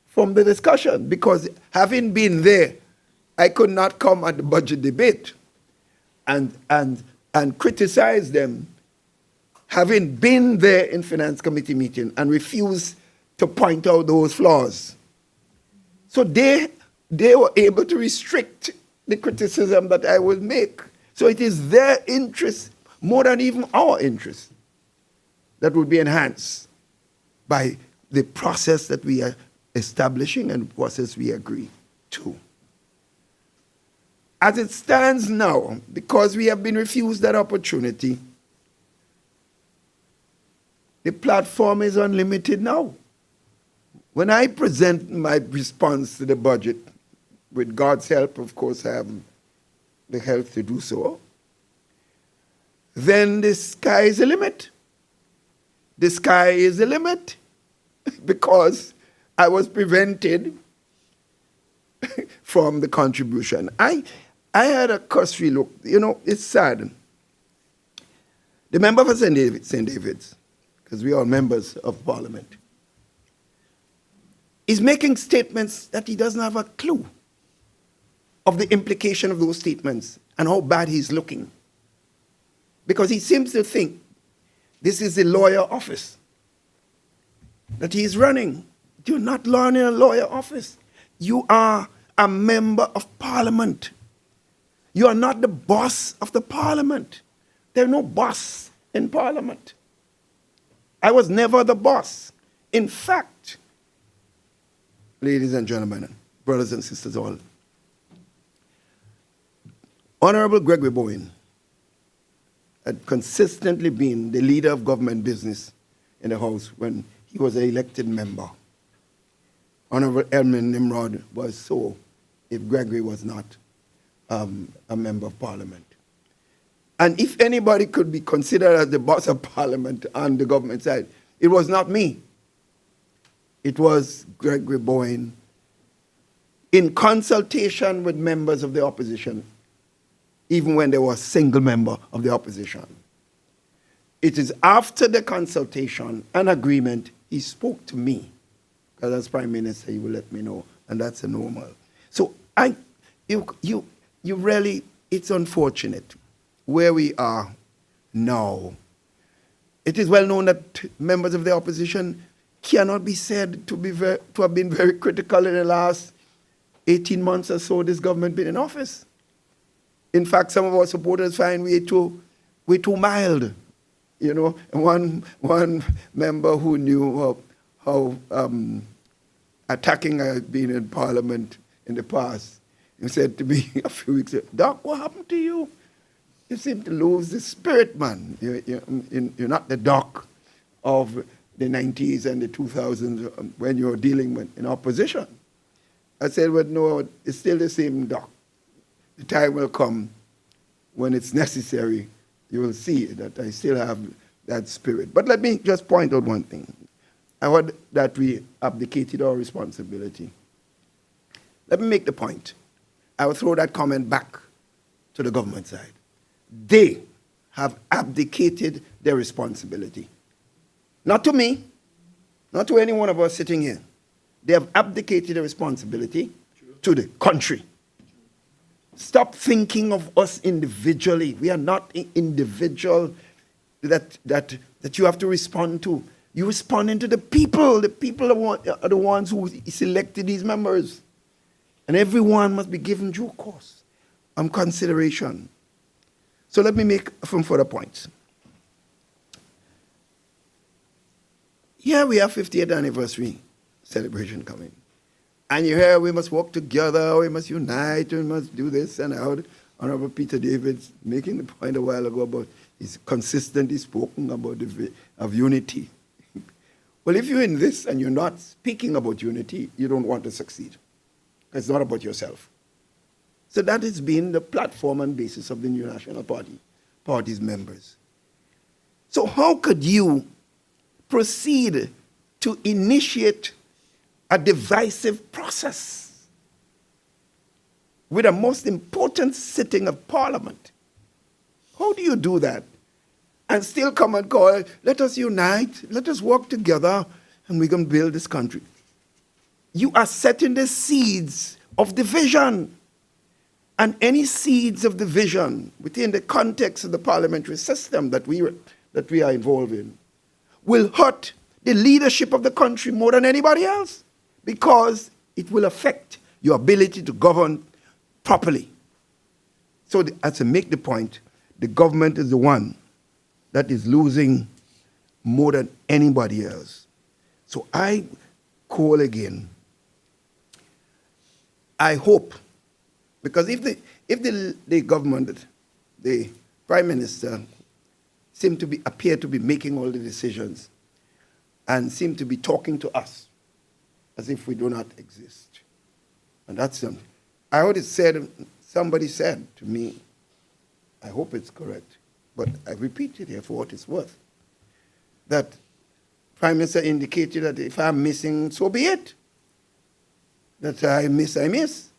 from the discussion, because having been there, I could not come at the budget debate and criticize them, having been there in Finance Committee meeting and refuse to point out those flaws. So they were able to restrict the criticism that I would make. So it is their interest, more than even our interest, that would be enhanced by the process that we are establishing and the process we agree to. As it stands now, because we have been refused that opportunity, the platform is unlimited now. When I present my response to the budget, with God's help, of course, I have the health to do so, then the sky is the limit. The sky is the limit because I was prevented from the contribution. I had a cursory look. You know, it's sad. The member for St. David's, because we are members of Parliament, is making statements that he doesn't have a clue of the implication of those statements and how bad he's looking. Because he seems to think this is the lawyer office that he's running. You're not running a lawyer office. You are a member of Parliament. You are not the boss of the Parliament. There's no boss in Parliament. I was never the boss. In fact, ladies and gentlemen, brothers and sisters all, Honorable Gregory Bowen had consistently been the leader of government business in the House when he was an elected member. Honorable Edmund Nimrod was so if Gregory was not a member of Parliament. And if anybody could be considered as the boss of Parliament on the government side, it was not me. It was Gregory Bowen in consultation with members of the opposition, even when there was a single member of the opposition. It is after the consultation and agreement, he spoke to me, because as Prime Minister, he will let me know, and that's a normal. So you really, it's unfortunate where we are now. It is well known that members of the opposition cannot be said to have been very critical in the last 18 months or so this government been in office. In fact, some of our supporters find we're too mild. You know, one member who knew how attacking I had been in Parliament in the past, he said to me a few weeks ago, "Doc, what happened to you? You seem to lose the spirit, man. You're not the Doc of the 90s and the 2000s when you were dealing with in opposition." I said, "Well, no, it's still the same Doc. The time will come when it's necessary. You will see that I still have that spirit." But let me just point out one thing. I heard that we abdicated our responsibility. Let me make the point. I will throw that comment back to the government side. They have abdicated their responsibility. Not to me, not to any one of us sitting here. They have abdicated their responsibility to the country. Stop thinking of us individually. We are not individual that you have to respond to. You respond to the people. The people are the ones who selected these members. And everyone must be given due course and consideration. So let me make some further points. Here we have 50th anniversary celebration coming. And you hear we must work together, we must unite, we must do this. And I heard Honorable Peter Davids making the point a while ago about he's consistently spoken about of unity. Well, if you're in this and you're not speaking about unity, you don't want to succeed. It's not about yourself. So that has been the platform and basis of the New National Party's members. So how could you proceed to initiate a divisive process with a most important sitting of Parliament? How do you do that? And still come and call, let us unite, let us work together, and we can build this country. You are setting the seeds of division. And any seeds of division within the context of the parliamentary system that we are involved in will hurt the leadership of the country more than anybody else, because it will affect your ability to govern properly. So as I make the point, the government is the one that is losing more than anybody else. So I call again. I hope, because if the government, the Prime Minister, appear to be making all the decisions and seem to be talking to us as if we do not exist. And that's something. I heard it said, somebody said to me, I hope it's correct, but I repeat it here for what it's worth, that Prime Minister indicated that if I'm missing, so be it. That I miss.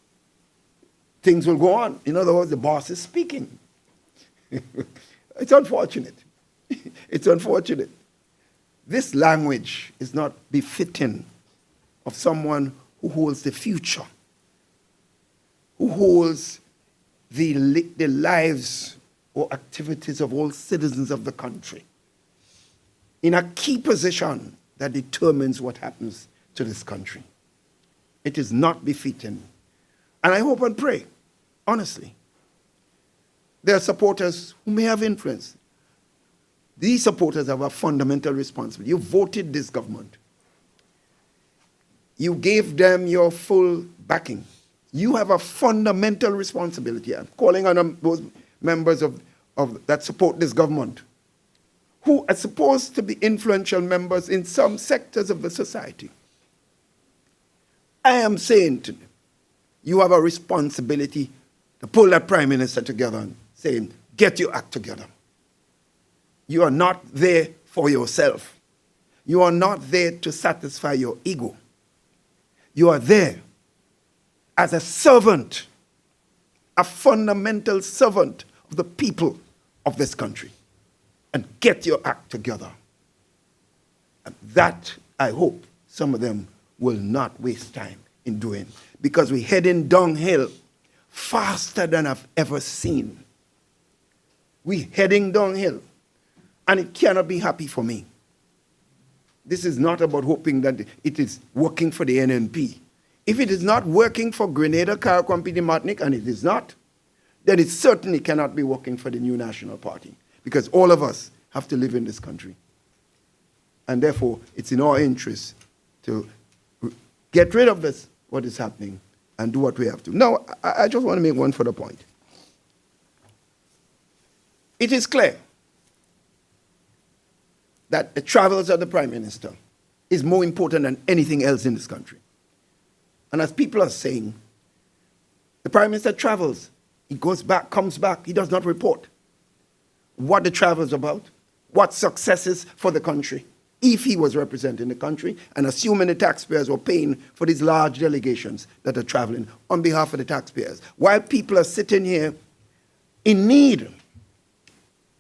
Things will go on. In other words, the boss is speaking. It's unfortunate. It's unfortunate. This language is not befitting of someone who holds the future, who holds the lives or activities of all citizens of the country in a key position that determines what happens to this country. It is not befitting. And I hope and pray, honestly, there are supporters who may have influence. These supporters have a fundamental responsibility. You voted this government. You gave them your full backing. You have a fundamental responsibility. I'm calling on those members of that support this government, who are supposed to be influential members in some sectors of the society. I am saying to them, you have a responsibility to pull that prime minister together and saying, get your act together. You are not there for yourself. You are not there to satisfy your ego. You are there as a servant, a fundamental servant of the people of this country. And get your act together. And that, I hope, some of them will not waste time in doing, because we're heading downhill faster than I've ever seen. We're heading downhill, and it cannot be happy for me. This is not about hoping that it is working for the NNP. If it is not working for Grenada, Carriacou, Martinique, and it is not, then it certainly cannot be working for the new National Party, because all of us have to live in this country. And therefore, it's in our interest to get rid of this, what is happening, and do what we have to. Now, I just want to make one further point. It is clear that the travels of the Prime Minister is more important than anything else in this country. And as people are saying, the Prime Minister travels, he goes back, comes back, he does not report what the travel is about, what successes for the country, if he was representing the country, and assuming the taxpayers were paying for these large delegations that are traveling on behalf of the taxpayers, while people are sitting here in need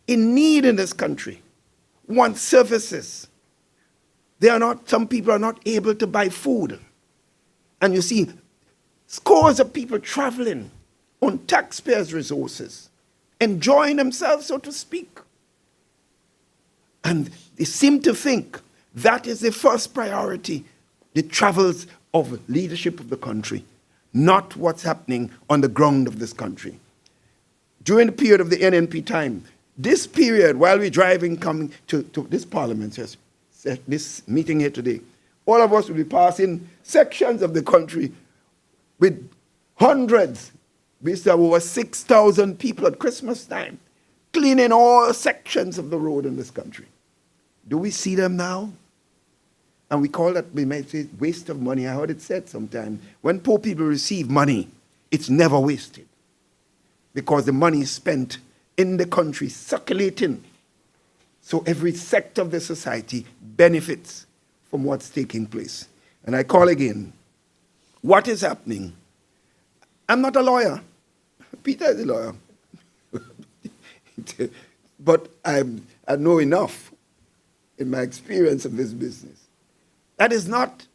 in this country, want services. Some people are not able to buy food. And you see scores of people traveling on taxpayers' resources, enjoying themselves, so to speak. And they seem to think that is the first priority, the travels of leadership of the country, not what's happening on the ground of this country. During the period of the NNP time, this period, while we're driving, coming to this parliament, this meeting here today, all of us will be passing sections of the country with hundreds, we used to have over 6,000 people at Christmas time, cleaning all sections of the road in this country. Do we see them now? And we call that, we might say, waste of money. I heard it said sometime, when poor people receive money, it's never wasted, because the money is spent in the country circulating. So every sector of the society benefits from what's taking place. And I call again, what is happening? I'm not a lawyer. Peter is a lawyer. But I know enough in my experience of this business. That is not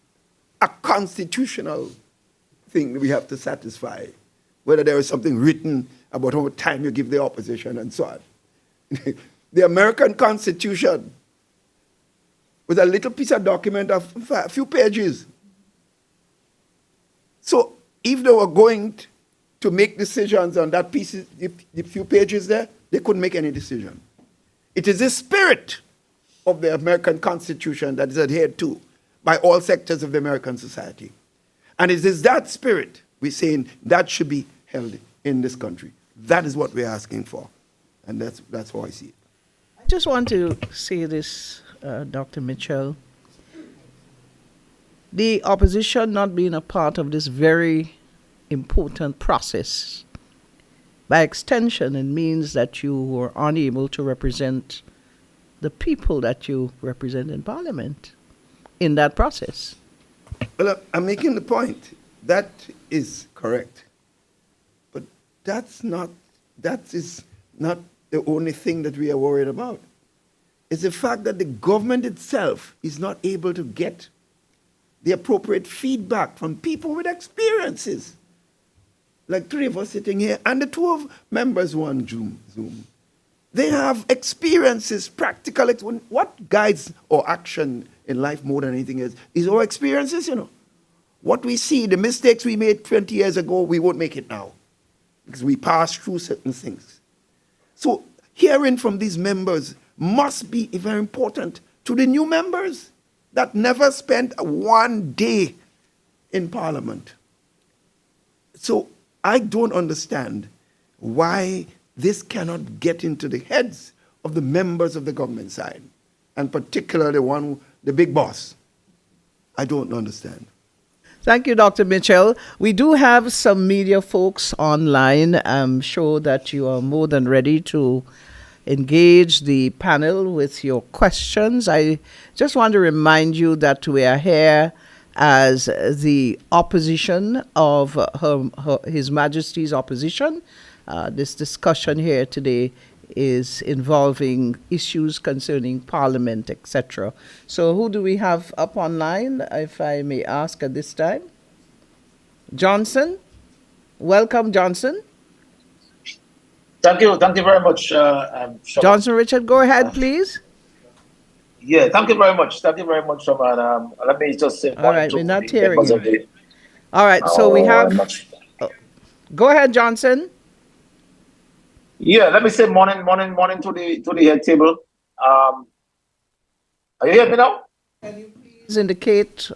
a constitutional thing that we have to satisfy, whether there is something written about how much time you give the opposition and so on. The American Constitution was a little piece of document of a few pages. So if they were going to make decisions on that piece, the few pages there, they couldn't make any decision. It is the spirit of the American Constitution that is adhered to by all sectors of the American society. And it is that spirit we're saying that should be held in this country. That is what we're asking for. And that's how I see it. I just want to say this, Dr. Mitchell. The opposition not being a part of this very important process, by extension, it means that you were unable to represent the people that you represent in Parliament in that process. Well, I'm making the point. That is correct. But that is not the only thing that we are worried about. It's the fact that the government itself is not able to get the appropriate feedback from people with experiences. Like three of us sitting here, and the two of members who are on Zoom. They have experiences, practical. What guides our action in life more than anything is our experiences, What we see, the mistakes we made 20 years ago, we won't make it now, because we passed through certain things. So hearing from these members must be very important to the new members that never spent one day in Parliament. So I don't understand why this cannot get into the heads of the members of the government side, and particularly the big boss. I don't understand. Thank you, Dr. Mitchell. We do have some media folks online. I'm sure that you are more than ready to engage the panel with your questions. I just want to remind you that we are here as the opposition of His Majesty's opposition. This discussion here today is involving issues concerning Parliament, etc. So who do we have up online, if I may ask at this time? Johnson? Welcome, Johnson. Thank you very much, Shama. Johnson Richard, go ahead, please. Yeah, thank you very much. Thank you very much, Shama. Let me just say All right, to we're not the hearing members you. of the. All right, so we I'm have... not- Go ahead, Johnson. Yeah, let me say morning to the head table. Are you hearing me now? Please indicate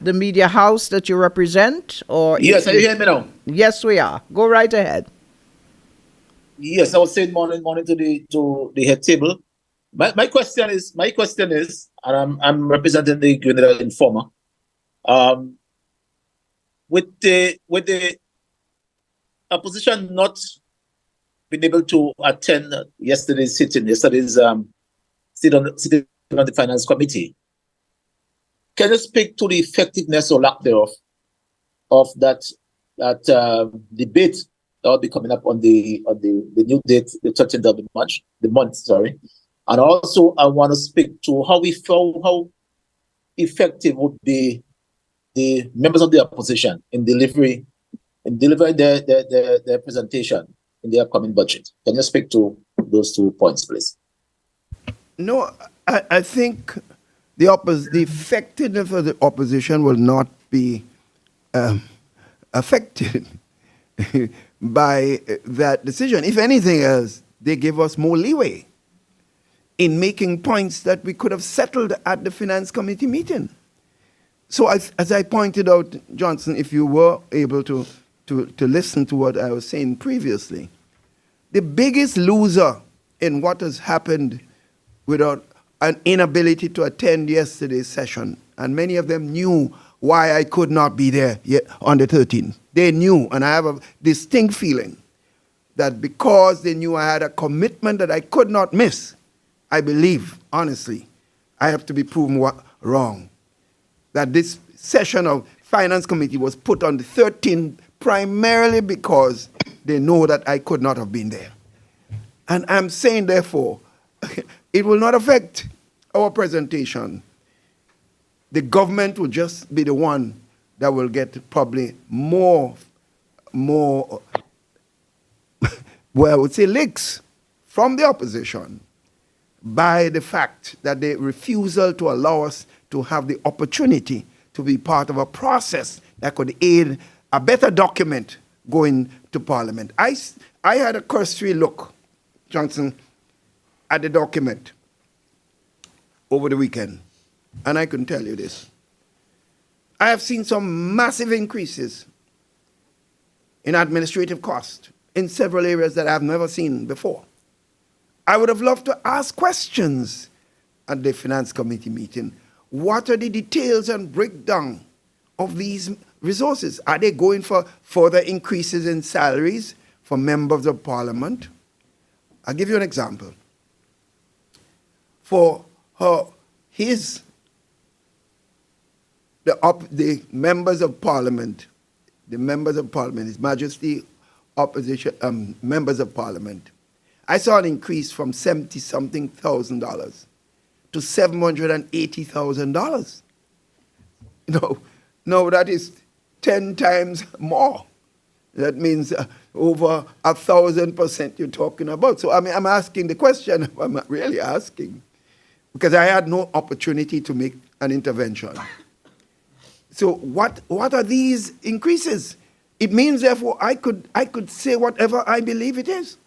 the media house that you represent, or... Yes, are you hearing me now? Yes, we are. Go right ahead. Yes, I was saying morning to the head table. My question is, and I'm representing the Grenada Informer. With the opposition not being able to attend yesterday's sitting on the Finance Committee, can you speak to the effectiveness or lack thereof of that debate that will be coming up on the new date, the 13th of the month, sorry. And also I want to speak to how effective would be the members of the opposition in delivering their presentation in the upcoming budget. Can you speak to those 2 points, please? No, I think the effectiveness of the opposition will not be affected by that decision. If anything else, they give us more leeway in making points that we could have settled at the Finance Committee meeting. So as I pointed out, Johnson, if you were able to listen to what I was saying previously, the biggest loser in what has happened without an inability to attend yesterday's session, and many of them knew why I could not be there yet on the 13th. They knew, and I have a distinct feeling that because they knew I had a commitment that I could not miss, I believe, honestly, I have to be proven wrong. That this session of Finance Committee was put on the 13th primarily because they know that I could not have been there. And I'm saying, therefore, it will not affect our presentation. The government will just be the one that will get probably more, well, I would say licks from the opposition by the fact that they refusal to allow us to have the opportunity to be part of a process that could aid a better document going to Parliament. I had a cursory look, Johnson, at the document over the weekend, and I can tell you this. I have seen some massive increases in administrative cost in several areas that I've never seen before. I would have loved to ask questions at the Finance Committee meeting. What are the details and breakdown of these resources? Are they going for further increases in salaries for members of Parliament? I'll give you an example. For the members of Parliament, His Majesty opposition members of Parliament, I saw an increase from $70-something thousand to $780,000. No, that is 10 times more. That means over 1,000% you're talking about. So I mean, I'm asking the question. I'm really asking because I had no opportunity to make an intervention. So what are these increases? It means, therefore, I could say whatever I believe it is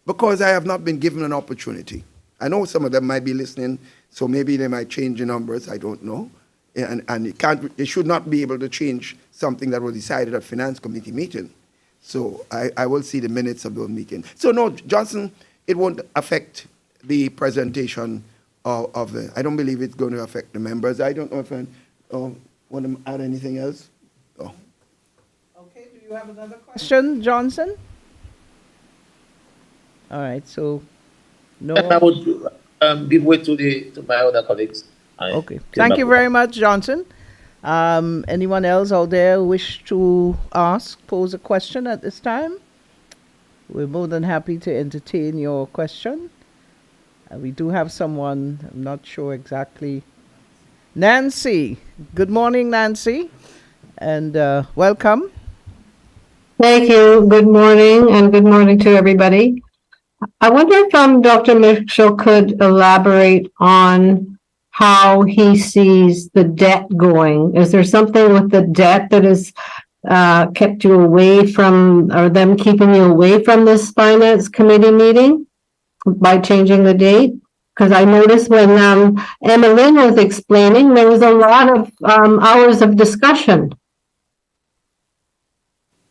because I have not been given an opportunity. I know some of them might be listening, so maybe they might change the numbers. I don't know. and it should not be able to change something that was decided at Finance Committee meeting. So I will see the minutes of those meetings. So no, Johnson, it won't affect the presentation of the, I don't believe it's going to affect the members. I don't know if I want to add anything else. Oh. Okay, do you have another question, Johnson? All right, so no. I would give way to my other colleagues. Okay, thank you very much, Johnson. Anyone else out there wish to pose a question at this time? We're more than happy to entertain your question. We do have someone, I'm not sure exactly. Nancy. Good morning, Nancy, and welcome. Thank you. Good morning, and good morning to everybody. I wonder if Dr. Mitchell could elaborate on how he sees the debt going. Is there something with the debt that has kept you away from, or them keeping you away from this finance committee meeting by changing the date? Because I noticed when Emmeline was explaining, there was a lot of hours of discussion.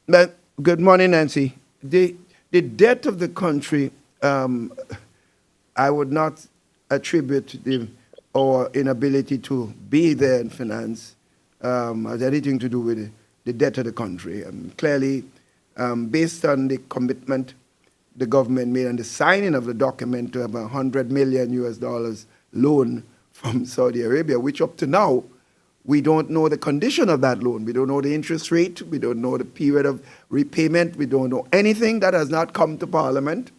But good morning, Nancy. The debt of the country, I would not attribute our inability to be there in finance has anything to do with the debt of the country. Clearly, based on the commitment the government made and the signing of the document to have $100 million US loan from Saudi Arabia, which up to now, we don't know the condition of that loan. We don't know the interest rate. We don't know the period of repayment. We don't know anything that has not come to Parliament.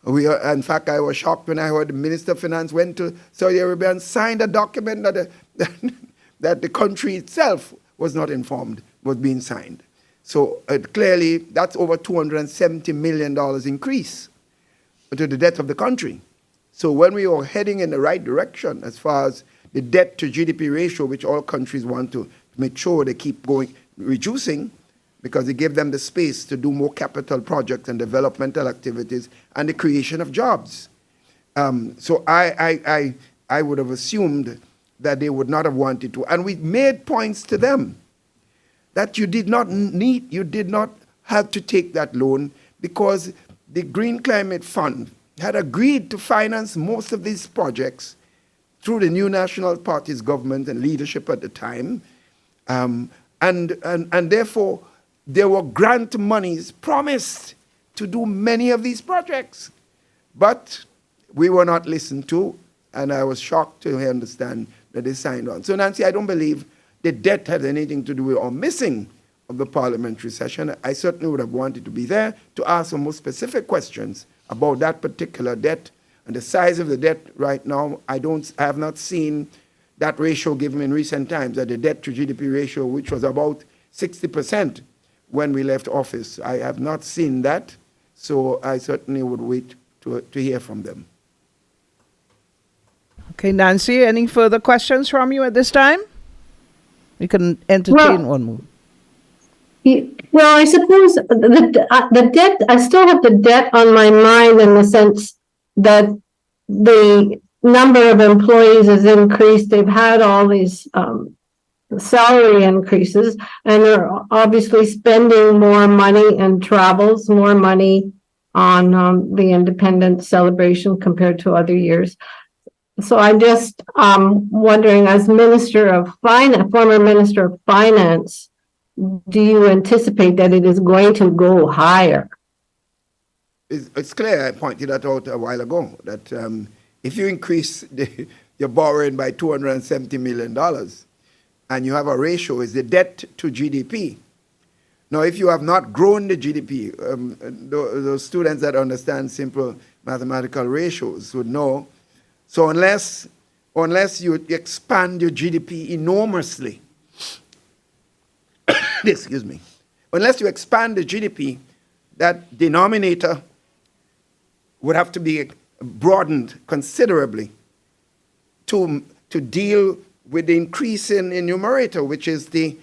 In fact, I was shocked when I heard the Minister of Finance went to Saudi Arabia and signed a document that the country itself was not informed was being signed. So clearly, that's over $270 million increase to the debt of the country. So when we are heading in the right direction as far as the debt to GDP ratio, which all countries want to make sure they keep reducing, because it gives them the space to do more capital projects and developmental activities and the creation of jobs. So I would have assumed that they would not have wanted to. And we made points to them that you did not have to take that loan because the Green Climate Fund had agreed to finance most of these projects through the new National Party's government and leadership at the time. And therefore, there were grant monies promised to do many of these projects. But we were not listened to, and I was shocked to understand that they signed on. So, Nancy, I don't believe the debt had anything to do with our missing of the parliamentary session. I certainly would have wanted to be there to ask some more specific questions about that particular debt and the size of the debt right now. I have not seen that ratio given in recent times, that the debt to GDP ratio, which was about 60% when we left office. I have not seen that, so I certainly would wait to hear from them. Okay, Nancy, any further questions from you at this time? You can entertain one more. Well, I suppose the debt, I still have the debt on my mind in the sense that the number of employees has increased. They've had all these salary increases, and they're obviously spending more money in travels, more money on the independence celebration compared to other years. So I'm just wondering, as Minister of Finance, former Minister of Finance, do you anticipate that it is going to go higher? It's clear, I pointed that out a while ago, that if you increase your borrowing by $270 million and you have a ratio, is the debt to GDP. Now, if you have not grown the GDP, those students that understand simple mathematical ratios would know. So unless you expand your GDP enormously, excuse me, unless you expand the GDP, that denominator would have to be broadened considerably to deal with the increase in numerator, which is the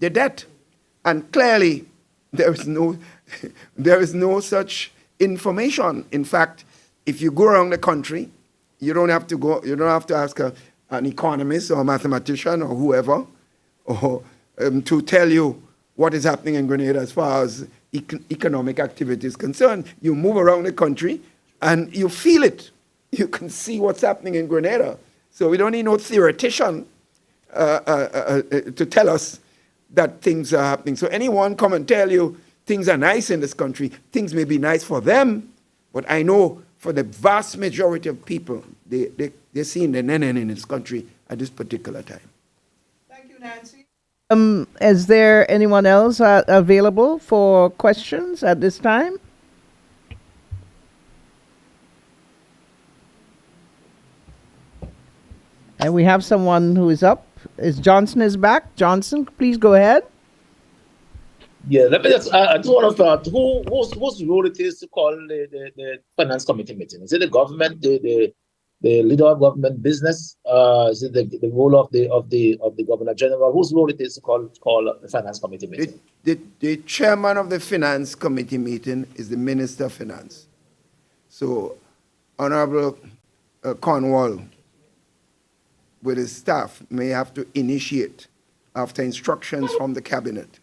debt. And clearly, there is no such information. In fact, if you go around the country, you don't have to ask an economist or a mathematician or whoever, or to tell you what is happening in Grenada as far as economic activity is concerned. You move around the country and you feel it. You can see what's happening in Grenada. So we don't need no theoretician to tell us that things are happening. So anyone come and tell you things are nice in this country, things may be nice for them, but I know for the vast majority of people, they're seeing the nenen in this country at this particular time. Thank you, Nancy. Is there anyone else available for questions at this time? And we have someone who is up. Johnson is back. Johnson, please go ahead. Yeah, let me just, I just want to start. Whose role it is to call the finance committee meeting? Is it the government, the leader of government business? Is it the role of the governor general? Whose role it is to call the finance committee meeting? The chairman of the finance committee meeting is the minister of finance. So, Honorable Cornwall, with his staff, may have to initiate, after instructions from the cabinet,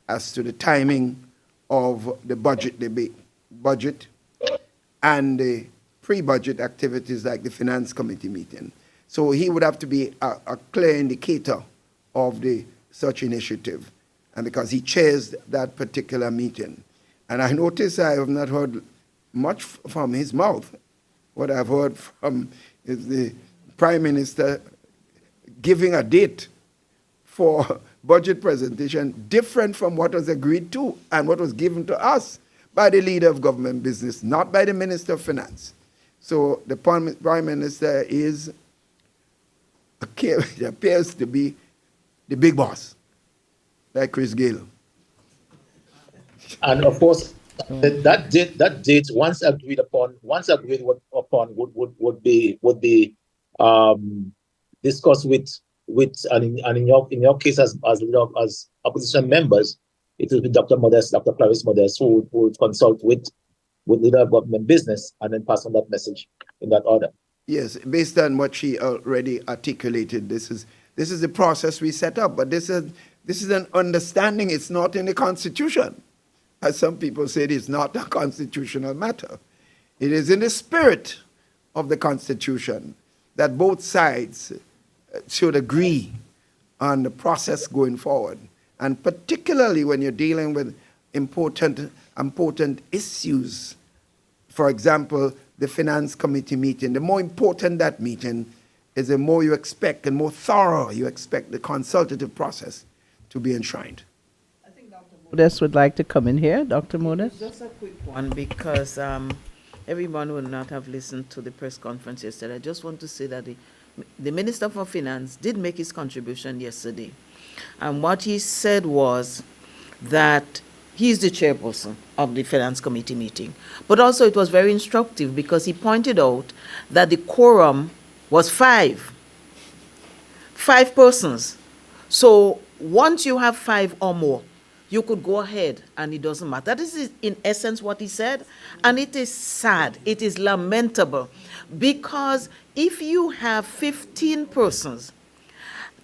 as to the timing of the budget debate, budget and the pre-budget activities like the finance committee meeting. So he would have to be a clear indicator of such initiative, and because he chairs that particular meeting. And I notice I have not heard much from his mouth. What I've heard from is the Prime Minister giving a date for budget presentation different from what was agreed to and what was given to us by the leader of government business, not by the Minister of Finance. So the Prime Minister appears to be the big boss, like Chris Gale. And of course, that date, once agreed upon, would be discussed with and in your case as opposition members, it will be Dr. Clarice Modest, who will consult with leader of government business and then pass on that message in that order. Yes, based on what she already articulated, this is the process we set up. But this is an understanding. It's not in the Constitution, as some people say. It is not a constitutional matter. It is in the spirit of the Constitution that both sides should agree on the process going forward, and particularly when you're dealing with important issues. For example, the finance committee meeting. The more important that meeting is, the more you expect and more thorough you expect the consultative process to be enshrined. I think Dr. Modest would like to come in here. Dr. Modest? Just a quick one, because everyone will not have listened to the press conference yesterday. I just want to say that the Minister for Finance did make his contribution yesterday. And what he said was that he is the chairperson of the Finance Committee meeting. But also it was very instructive because he pointed out that the quorum was 5 persons. So once you have 5 or more, you could go ahead and it doesn't matter. That is in essence what he said. And it is sad, it is lamentable, because if you have 15 persons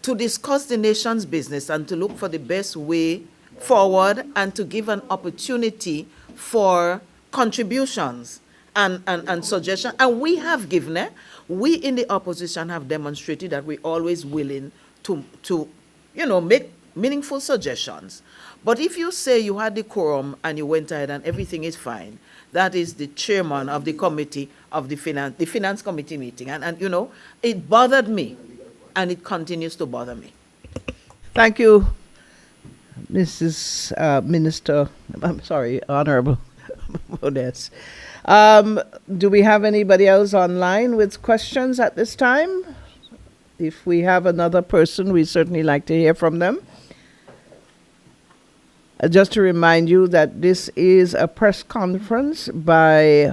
to discuss the nation's business and to look for the best way forward and to give an opportunity for contributions and suggestions, and we have given it, we in the opposition have demonstrated that we're always willing to make meaningful suggestions. But if you say you had the quorum and you went ahead and everything is fine, that is the chairman of the committee of the finance committee meeting. And it bothered me, and it continues to bother me. Thank you, Mrs. Honorable Modest. Do we have anybody else online with questions at this time? If we have another person, we'd certainly like to hear from them. Just to remind you that this is a press conference by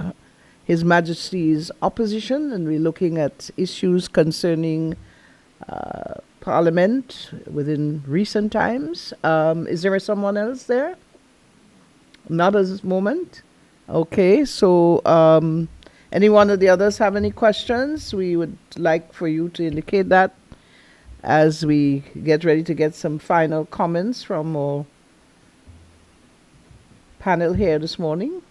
His Majesty's opposition, and we're looking at issues concerning Parliament within recent times. Is there someone else there? Not at this moment. Okay, so Any one of the others have any questions? We would like for you to indicate that as we get ready to get some final comments from our panel here this morning.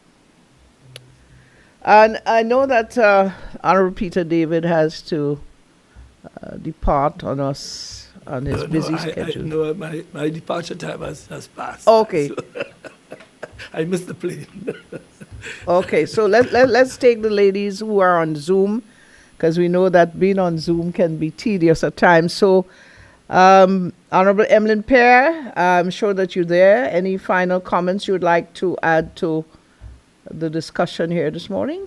And I know that Honorable Peter David has to depart on us on his busy schedule. No, my departure time has passed. Okay. So I missed the plane. Okay, so let's take the ladies who are on Zoom, because we know that being on Zoom can be tedious at times. So, Honorable Emmeline Pear, I'm sure that you're there. Any final comments you would like to add to the discussion here this morning?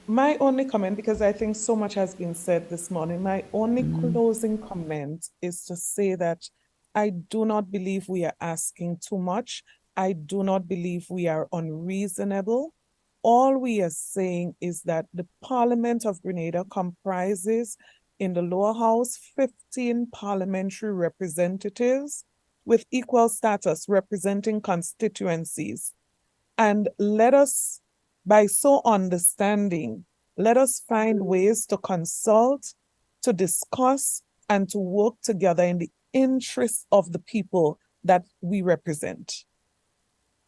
My only comment, because I think so much has been said this morning, my only closing comment is to say that I do not believe we are asking too much. I do not believe we are unreasonable. All we are saying is that the Parliament of Grenada comprises, in the lower house, 15 parliamentary representatives with equal status representing constituencies. And let us, by so understanding, let us find ways to consult, to discuss, and to work together in the interest of the people that we represent.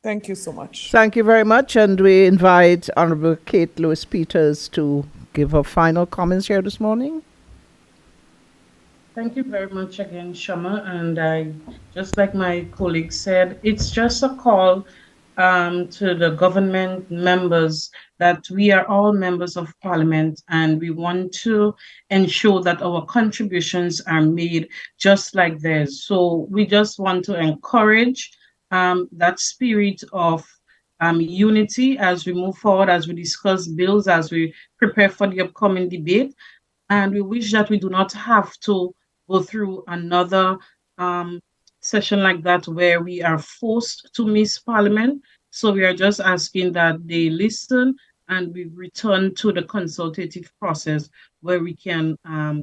Thank you so much. Thank you very much. And we invite Honorable Kate Lewis-Peters to give her final comments here this morning. Thank you very much again, Shama. And I, just like my colleague said, it's just a call to the government members that we are all members of Parliament, and we want to ensure that our contributions are made just like theirs. So we just want to encourage that spirit of unity as we move forward, as we discuss bills, as we prepare for the upcoming debate. And we wish that we do not have to go through another session like that where we are forced to miss Parliament. So we are just asking that they listen and we return to the consultative process where we can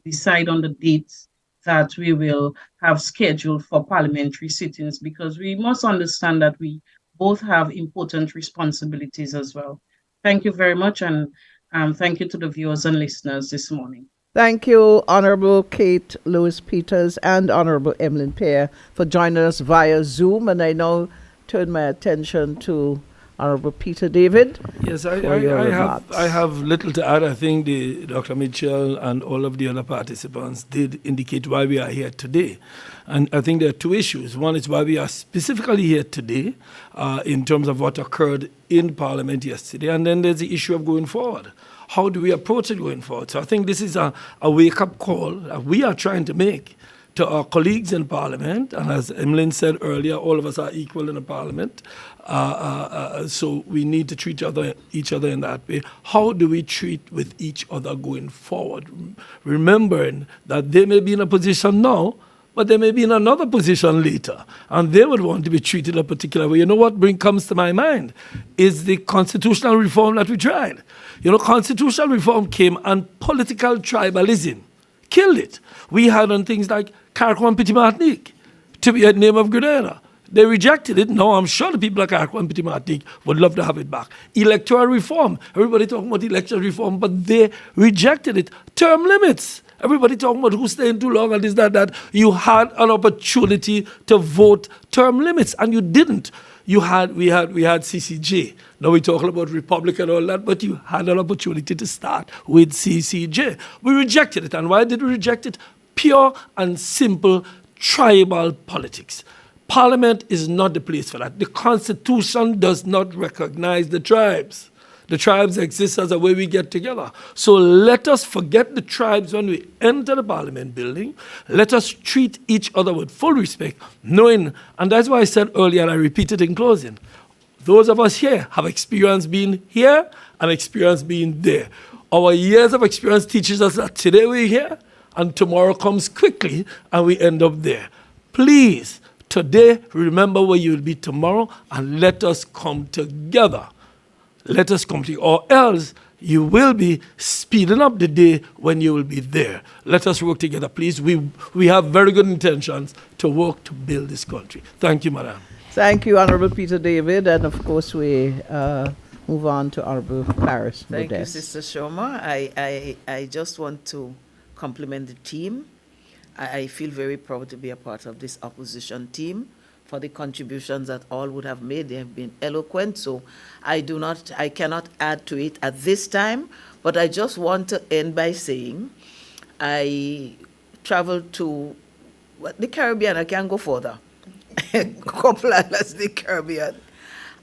decide on the dates that we will have scheduled for parliamentary sittings, because we must understand that we both have important responsibilities as well. Thank you very much, and thank you to the viewers and listeners this morning. Thank you, Honorable Kate Lewis-Peters and Honorable Emmeline Pear, for joining us via Zoom. And I now turn my attention to Honorable Peter David. Yes, I have little to add. I think Dr. Mitchell and all of the other participants did indicate why we are here today. And I think there are two issues. One is why we are specifically here today in terms of what occurred in Parliament yesterday. And then there's the issue of going forward. How do we approach it going forward? So I think this is a wake-up call that we are trying to make to our colleagues in Parliament. And as Emmeline said earlier, all of us are equal in the Parliament. So we need to treat each other in that way. How do we treat with each other going forward? Remembering that they may be in a position now, but they may be in another position later, and they would want to be treated a particular way. You know what comes to my mind is the constitutional reform that we tried. You know, constitutional reform came and political tribalism killed it. We had on things like Carquois and Petit Martinique to be a name of Grenada. They rejected it. Now I'm sure the people of Carquois and Petit Martinique would love to have it back. Electoral reform. Everybody talking about electoral reform, but they rejected it. Term limits. Everybody talking about who's staying too long and this, that. You had an opportunity to vote term limits, and you didn't. We had CCJ. Now we're talking about Republic and all that, but you had an opportunity to start with CCJ. We rejected it. And why did we reject it? Pure and simple tribal politics. Parliament is not the place for that. The Constitution does not recognize the tribes. The tribes exist as a way we get together. So let us forget the tribes when we enter the Parliament building. Let us treat each other with full respect, knowing, and that's why I said earlier, and I repeat it in closing, those of us here have experience being here and experience being there. Our years of experience teaches us that today we're here and tomorrow comes quickly and we end up there. Please, today, remember where you will be tomorrow, and let us come together. Let us come together, or else you will be speeding up the day when you will be there. Let us work together, please. We have very good intentions to work to build this country. Thank you, Madam. Thank you, Honorable Peter David. And of course, we move on to Honorable Clarice Thank you, Modest. Sister Shoma. I just want to compliment the team. I feel very proud to be a part of this opposition team for the contributions that all would have made. They have been eloquent, so I cannot add to it at this time, but I just want to end by saying I traveled to the Caribbean. I can go further. A couple islands in the Caribbean.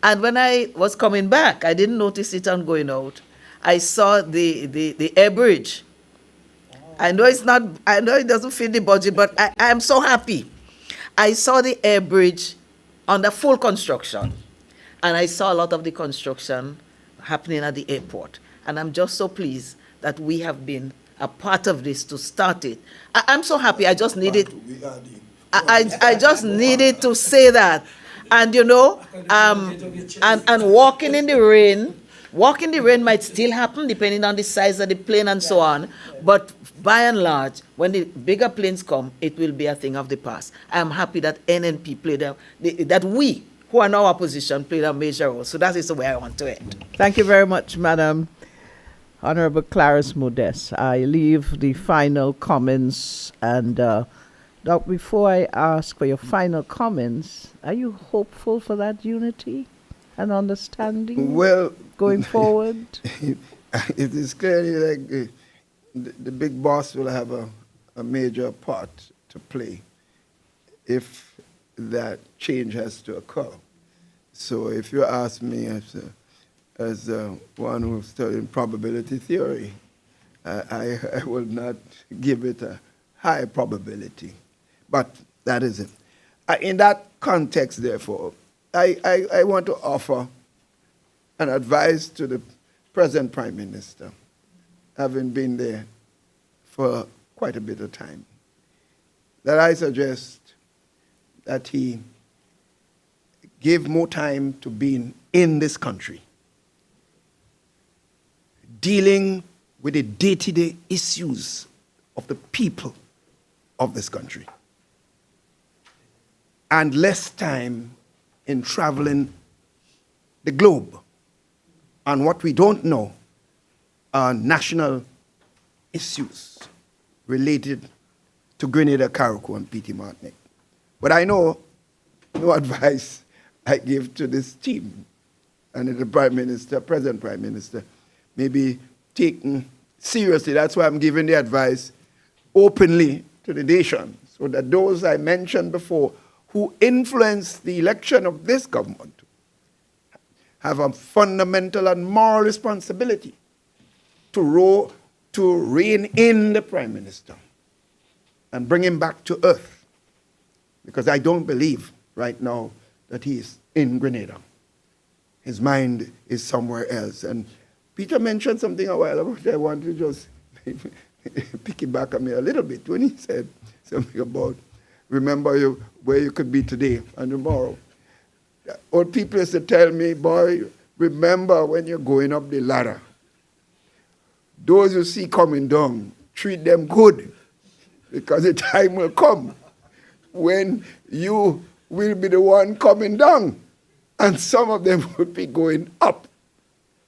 And when I was coming back, I didn't notice it on going out. I saw the air bridge. I know it doesn't fit the budget, but I'm so happy. I saw the air bridge under full construction, and I saw a lot of the construction happening at the airport. And I'm just so pleased that we have been a part of this to start it. I'm so happy. I just needed, I just needed to say that. And and walking in the rain might still happen depending on the size of the plane and so on. But by and large, when the bigger planes come, it will be a thing of the past. I am happy that NNP played that we, who are now opposition, played a major role. So that is the way I want to end. Thank you very much, Madam Honorable Clarice Modest. I leave the final comments, and Doc, before I ask for your final comments, are you hopeful for that unity and understanding going forward? It is clearly like the big boss will have a major part to play if that change has to occur. So if you ask me as one who's studying probability theory, I will not give it a high probability. But that is it. In that context, therefore, I want to offer an advice to the present Prime Minister, having been there for quite a bit of time, that I suggest that he give more time to being in this country, dealing with the day-to-day issues of the people of this country, and less time in traveling the globe on what we don't know are national issues related to Grenada, Carriacou, and P.T. Martinique. But I know no advice I give to this team and the Prime Minister, present Prime Minister, may be taken seriously. That's why I'm giving the advice openly to the nation, so that those I mentioned before who influence the election of this government have a fundamental and moral responsibility to rein in the Prime Minister and bring him back to earth. Because I don't believe right now that he is in Grenada. His mind is somewhere else. And Peter mentioned something a while ago that I want to just pick it back on me a little bit when he said something about remember where you could be today and tomorrow. Old people used to tell me, boy, remember when you're going up the ladder. Those you see coming down, treat them good, because the time will come when you will be the one coming down, and some of them will be going up.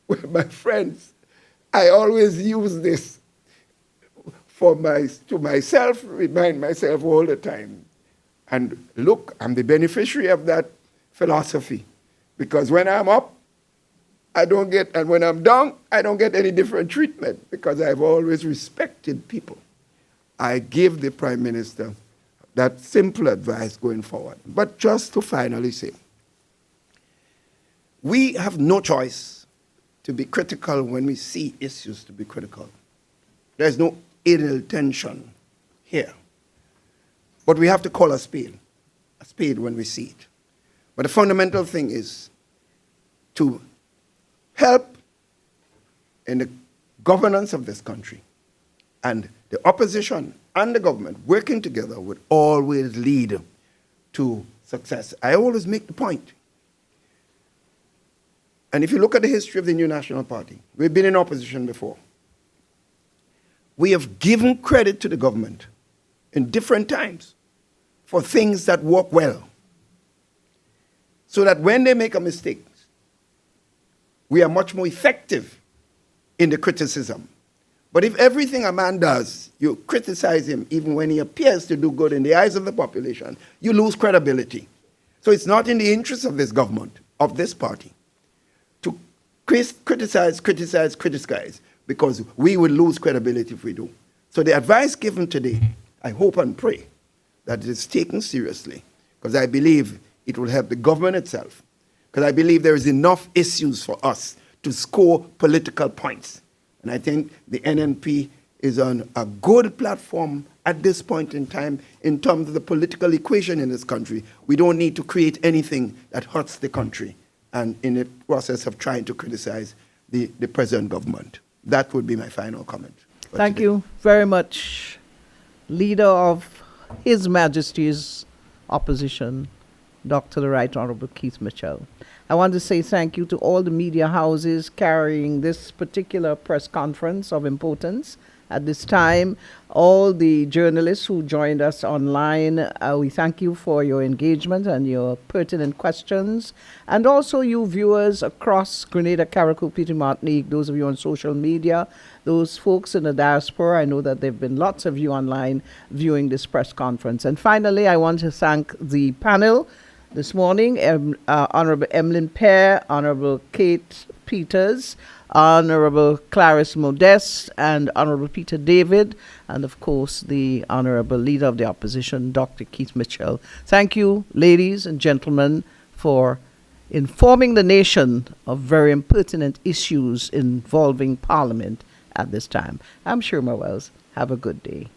Well, my friends, I always use this to myself, remind myself all the time. And look, I'm the beneficiary of that philosophy, because when I'm up, I don't get, and when I'm down, I don't get any different treatment, because I've always respected people. I give the Prime Minister that simple advice going forward. But just to finally say, we have no choice to be critical when we see issues to be critical. There's no ill intention here. But we have to call a spade when we see it. But the fundamental thing is to help in the governance of this country, and the opposition and the government working together would always lead to success. I always make the point. And if you look at the history of the New National Party, we've been in opposition before. We have given credit to the government in different times for things that work well, so that when they make a mistake, we are much more effective in the criticism. But if everything a man does, you criticize him even when he appears to do good in the eyes of the population, you lose credibility. So it's not in the interest of this government, of this party, to criticize, because we will lose credibility if we do. So the advice given today, I hope and pray that it is taken seriously, because I believe it will help the government itself, because I believe there is enough issues for us to score political points. And I think the NNP is on a good platform at this point in time in terms of the political equation in this country. We don't need to create anything that hurts the country and in the process of trying to criticize the present government. That would be my final comment. Thank you very much, Leader of His Majesty's Opposition, Dr. the Right Honorable Keith Mitchell. I want to say thank you to all the media houses carrying this particular press conference of importance at this time. All the journalists who joined us online, we thank you for your engagement and your pertinent questions. And also you viewers across Grenada, Carriacou, Petite Martinique, those of you on social media, those folks in the diaspora. I know that there have been lots of you online viewing this press conference. And finally, I want to thank the panel this morning, Honorable Emmeline Pear, Honorable Kate Peters, Honorable Clarice Modeste, and Honorable Peter David, and of course the Honorable Leader of the Opposition, Dr. Keith Mitchell. Thank you, ladies and gentlemen, for informing the nation of very pertinent issues involving Parliament at this time. I'm Shirma Wells. Have a good day.